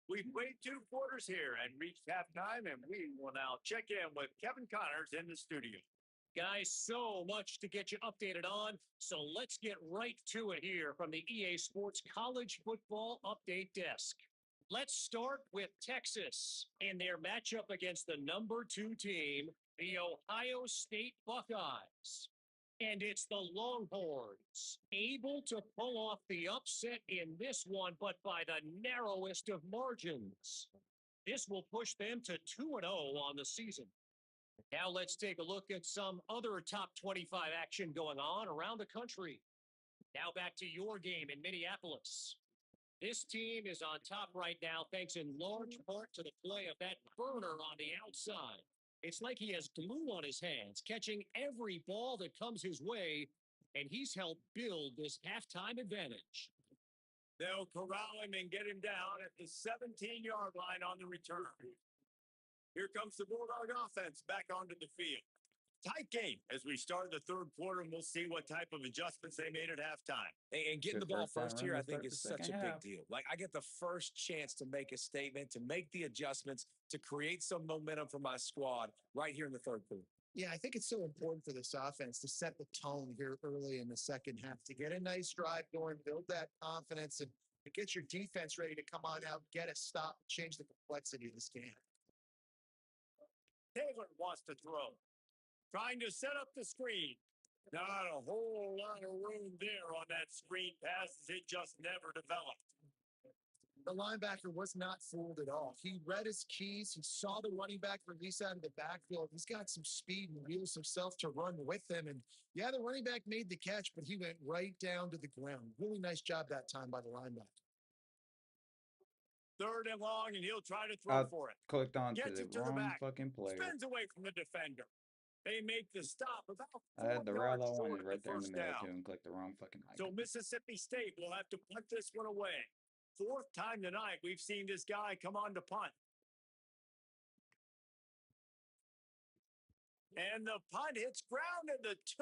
S2: We've played 2 quarters here and reached halftime, and we will now check in with Kevin Connors in the studio.
S5: Guys, so much to get you updated on, so let's get right to it here from the EA Sports College Football Update Desk. Let's start with Texas in their matchup against the number 2 team, the Ohio State Buckeyes. And it's the Longhorns, able to pull off the upset in this one, but by the narrowest of margins. This will push them to 2-0 on the season. Now let's take a look at some other top 25 action going on around the country. Now back to your game in Minneapolis. This team is on top right now thanks in large part to the play of that burner on the outside. It's like he has glue on his hands, catching every ball that comes his way, and he's helped build this halftime advantage.
S2: They'll corral him and get him down at the 17-yard line on the return. Here comes the Bulldog offense back onto the field. Tight game as we start the 3rd quarter, and we'll see what type of adjustments they made at halftime.
S3: And getting the ball first here, I think, is such a big deal. Like, I get the first chance to make a statement, to make the adjustments, to create some momentum for my squad right here in the 3rd quarter.
S4: Yeah, I think it's so important for this offense to set the tone here early in the 2nd half, to get a nice drive going, build that confidence, and get your defense ready to come on out, get a stop, change the complexity of this game.
S2: Taylor wants to throw. Trying to set up the screen. Not a whole lot of room there on that screen pass. It just never developed.
S4: The linebacker was not fooled at all. He read his keys. He saw the running back release out of the backfield. He's got some speed and wheels himself to run with him. And yeah, the running back made the catch, but he went right down to the ground. Really nice job that time by the linebacker.
S2: 3rd and long, and he'll try to throw for it.
S1: Clicked on to
S2: Gets
S1: the
S2: it to the
S1: wrong
S2: back.
S1: fucking player.
S2: Spins away from the defender. They make the stop about 4
S1: I had the route I
S2: yards
S1: wanted
S2: short
S1: right
S2: of
S1: there in the
S2: first
S1: middle
S2: down.
S1: too and clicked the wrong fucking
S2: So
S1: icon.
S2: Mississippi State will have to punt this one away. 4th time tonight we've seen this guy come on to punt. And the punt hits ground in the 2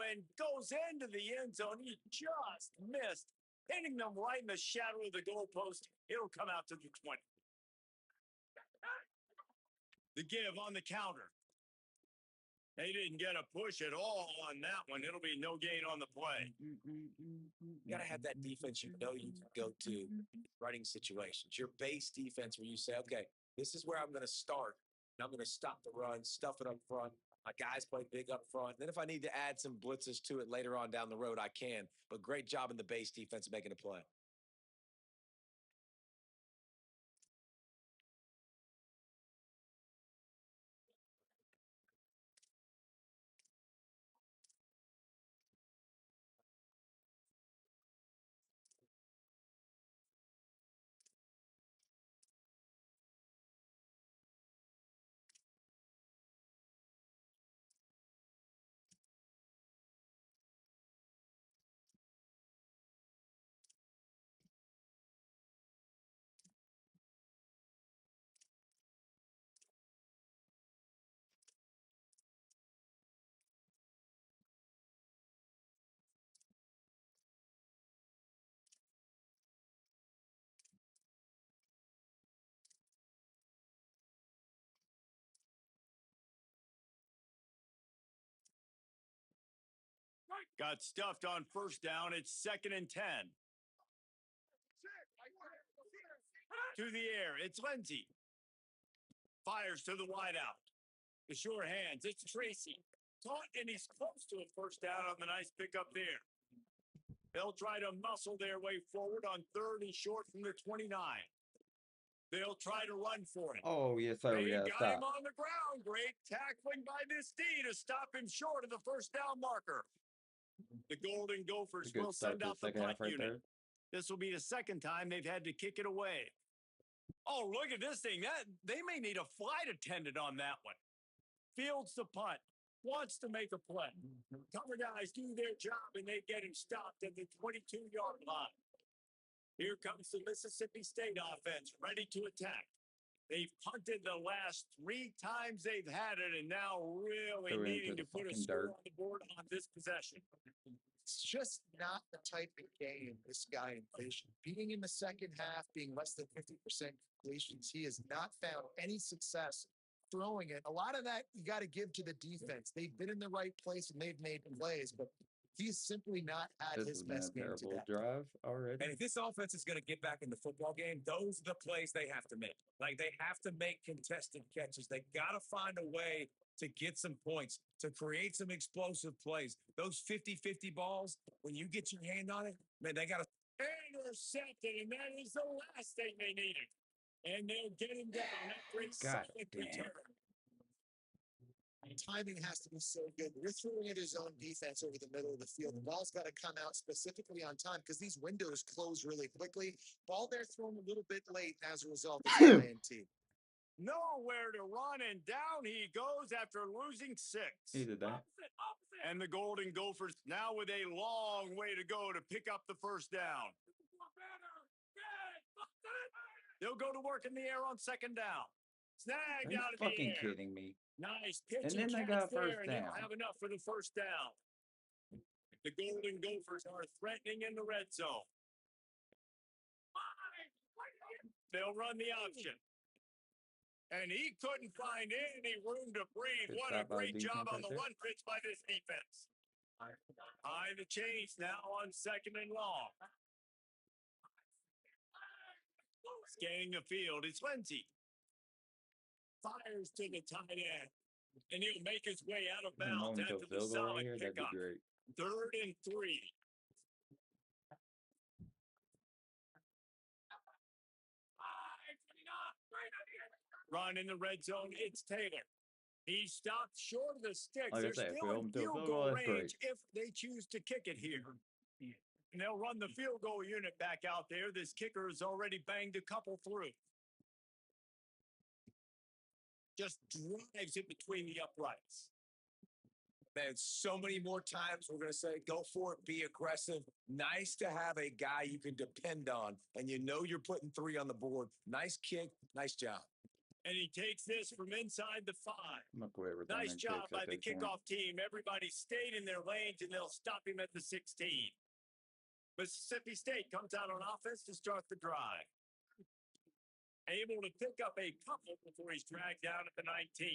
S2: and goes into the end zone. He just missed, hitting them right in the shadow of the goalpost. It'll come out to the 20. The give on the counter. They didn't get a push at all on that one. It'll be no gain on the play.
S3: You got to have that defense you know you can go to running situations. Your base defense where you say, okay, this is where I'm going to start. And I'm going to stop the run, stuff it up front. My guys play big up front. Then if I need to add some blitzes to it later on down the road, I can. But great job in the base defense making a play.
S2: Got stuffed on first down. It's 2nd and 10. To the air. It's Lindsey. Fires to the wideout. The sure hands. It's Tracy. Taught, and he's close to a first down on the nice pickup there. They'll try to muscle their way forward on 3rd and short from the 29. They'll try to run for it.
S1: Oh, yes, sir. We
S2: They
S1: gotta
S2: got
S1: stop.
S2: him on the ground. Great tackling by this D to stop him short of the first down marker. The Golden Gophers will send out the punt unit. This will be the 2nd time they've had to kick it away. Oh, look at this thing. They may need a flight attendant on that one. Fields the punt. Wants to make a play. Cover guys do their job, and they get him stopped at the 22-yard line. Here comes the Mississippi State offense, ready to attack. They've punted the last 3 times they've had it, and now really needing to put a score on the board on this possession.
S4: It's just not the type of game this guy envisioned. Being in the second half, being less than 50% completions, he has not found any success throwing it. A lot of that you got to give to the defense. They've been in the right place and they've made plays, but he's simply not had his best game today.
S1: Drive already.
S3: And if this offense is going to get back in the football game, those are the plays they have to make. Like, they have to make contested catches. They got to find a way to get some points, to create some explosive plays. Those 50-50 balls, when you get your hand on it, man, they got to
S2: intercepted, and that is the last thing they needed. And they'll get him down after a solid return.
S4: Timing has to be so good. We're throwing at his own defense over the middle of the field. The ball's got to come out specifically on time because these windows close really quickly. Ball there thrown a little bit late as a result of the INT.
S2: Nowhere to run, and down he goes after losing 6.
S1: He did that.
S2: And the Golden Gophers now with a long way to go to pick up the first down. They'll go to work in the air on 2nd down. Snagged out of the air.
S1: Fucking kidding me.
S2: Nice pitch.
S1: And then they got first
S2: there, and
S1: down.
S2: they'll have enough for the first down. The Golden Gophers are threatening in the red zone. They'll run the option. And he couldn't find any room to breathe. What a great job on the run pitch by this defense. High the chains now on 2nd and long. Scanning the field, it's Lindsey. fires to the tight end, and he'll make his way out of bounds after the solid pickup. 3rd and 3. Run in the red zone. It's Taylor. He stopped short of the sticks.
S1: Like
S2: They're still in field goal range if they choose to kick it here. And they'll run the field goal unit back out there. This kicker has already banged a couple through. Just drives it between the uprights.
S3: Man, so many more times we're going to say, go for it, be aggressive. Nice to have a guy you can depend on, and you know you're putting 3 on the board. Nice kick, nice job.
S2: And he takes this from inside the 5. Nice job by the kickoff team. Everybody stayed in their lanes, and they'll stop him at the 16. Mississippi State comes out on offense to start the drive. Able to pick up a couple before he's dragged down at the 19.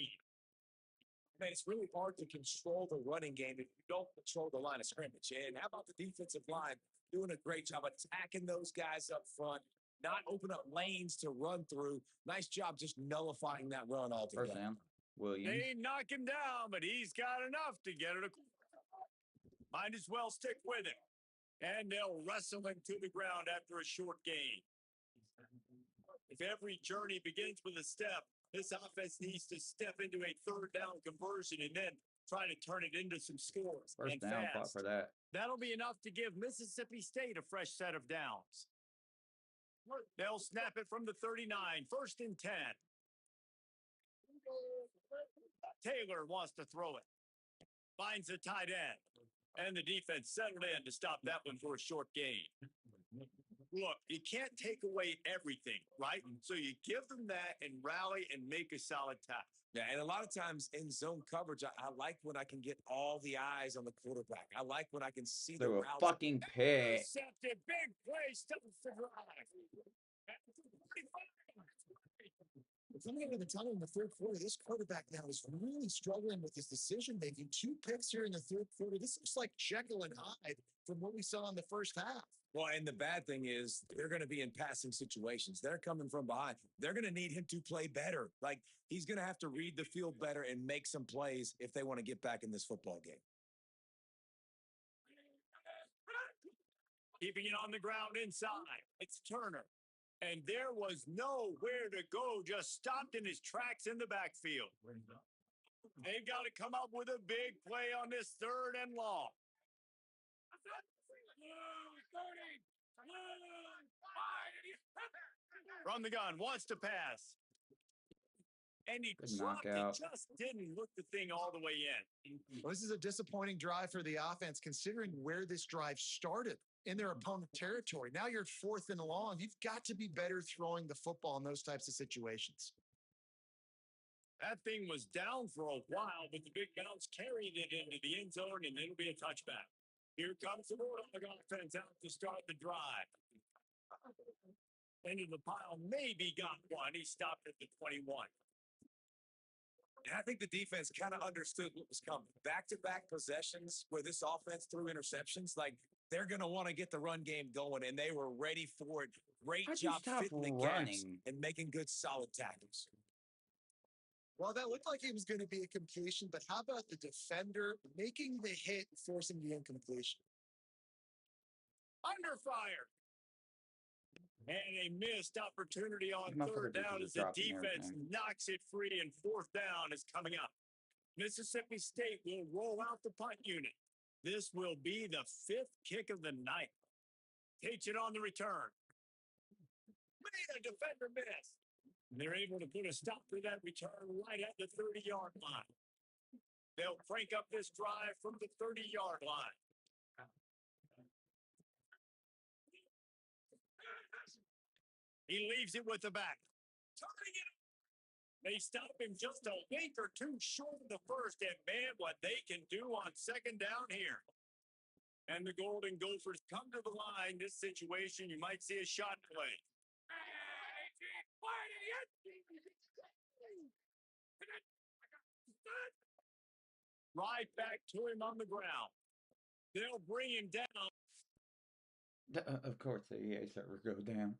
S3: Man, it's really hard to control the running game if you don't control the line of scrimmage. And how about the defensive line doing a great job attacking those guys up front, not open up lanes to run through. Nice job just nullifying that run altogether.
S1: First down, Williams.
S2: They knock him down, but he's got enough to get it. Might as well stick with him. And they'll wrestle him to the ground after a short gain. If every journey begins with a step, this offense needs to step into a 3rd down conversion and then try to turn it into some scores.
S1: First down, fought for that.
S2: That'll be enough to give Mississippi State a fresh set of downs. They'll snap it from the 39, 1st and 10. Taylor wants to throw it. Finds the tight end. And the defense settled in to stop that one for a short gain. Look, you can't take away everything, right? So you give them that and rally and make a solid tackle.
S3: Yeah, and a lot of times in zone coverage, I like when I can get all the eyes on the quarterback. I like when I can see the routes.
S1: Fucking pick.
S2: Intercepted, big play, stops the drive.
S4: Coming into the tunnel in the 3rd quarter, this quarterback now is really struggling with his decision making. 2 picks here in the 3rd quarter. This looks like Jekyll and Hyde from what we saw in the first half.
S3: Well, and the bad thing is they're going to be in passing situations. They're coming from behind. They're going to need him to play better. Like, he's going to have to read the field better and make some plays if they want to get back in this football game.
S2: Keeping it on the ground inside. It's Turner. And there was nowhere to go, just stopped in his tracks in the backfield. They've got to come up with a big play on this 3rd and long. From the gun, wants to pass. And he dropped it, just didn't look the thing all the way in.
S4: Well, this is a disappointing drive for the offense, considering where this drive started in their opponent territory. Now you're 4th and long. You've got to be better throwing the football in those types of situations.
S2: That thing was down for a while, but the big bounce carried it into the end zone, and it'll be a touchback. Here comes the Bulldog offense out to start the drive. Into the pile, maybe got one. He stopped at the 21.
S3: And I think the defense kind of understood what was coming. Back-to-back possessions where this offense threw interceptions, like they're going to want to get the run game going, and they were ready for it. Great job fitting the gaps and making good, solid tackles.
S4: Well, that looked like it was going to be a completion, but how about the defender making the hit, forcing the incompletion?
S2: Under fire. And a missed opportunity on 3rd down as the defense knocks it free, and 4th down is coming up. Mississippi State will roll out the punt unit. This will be the 5th kick of the night. Takes it on the return. Man, a defender missed. They're able to put a stop to that return right at the 30-yard line. They'll crank up this drive from the 30-yard line. He leaves it with the back. They stop him just a wink or two short of the first, and man, what they can do on 2nd down here. And the Golden Gophers come to the line. This situation, you might see a shot play. Right back to him on the ground. They'll bring him down.
S1: Of course, the EA server go down.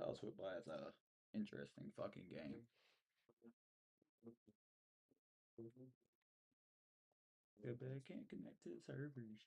S1: College football is a interesting fucking game. Good, but I can't connect to the servers.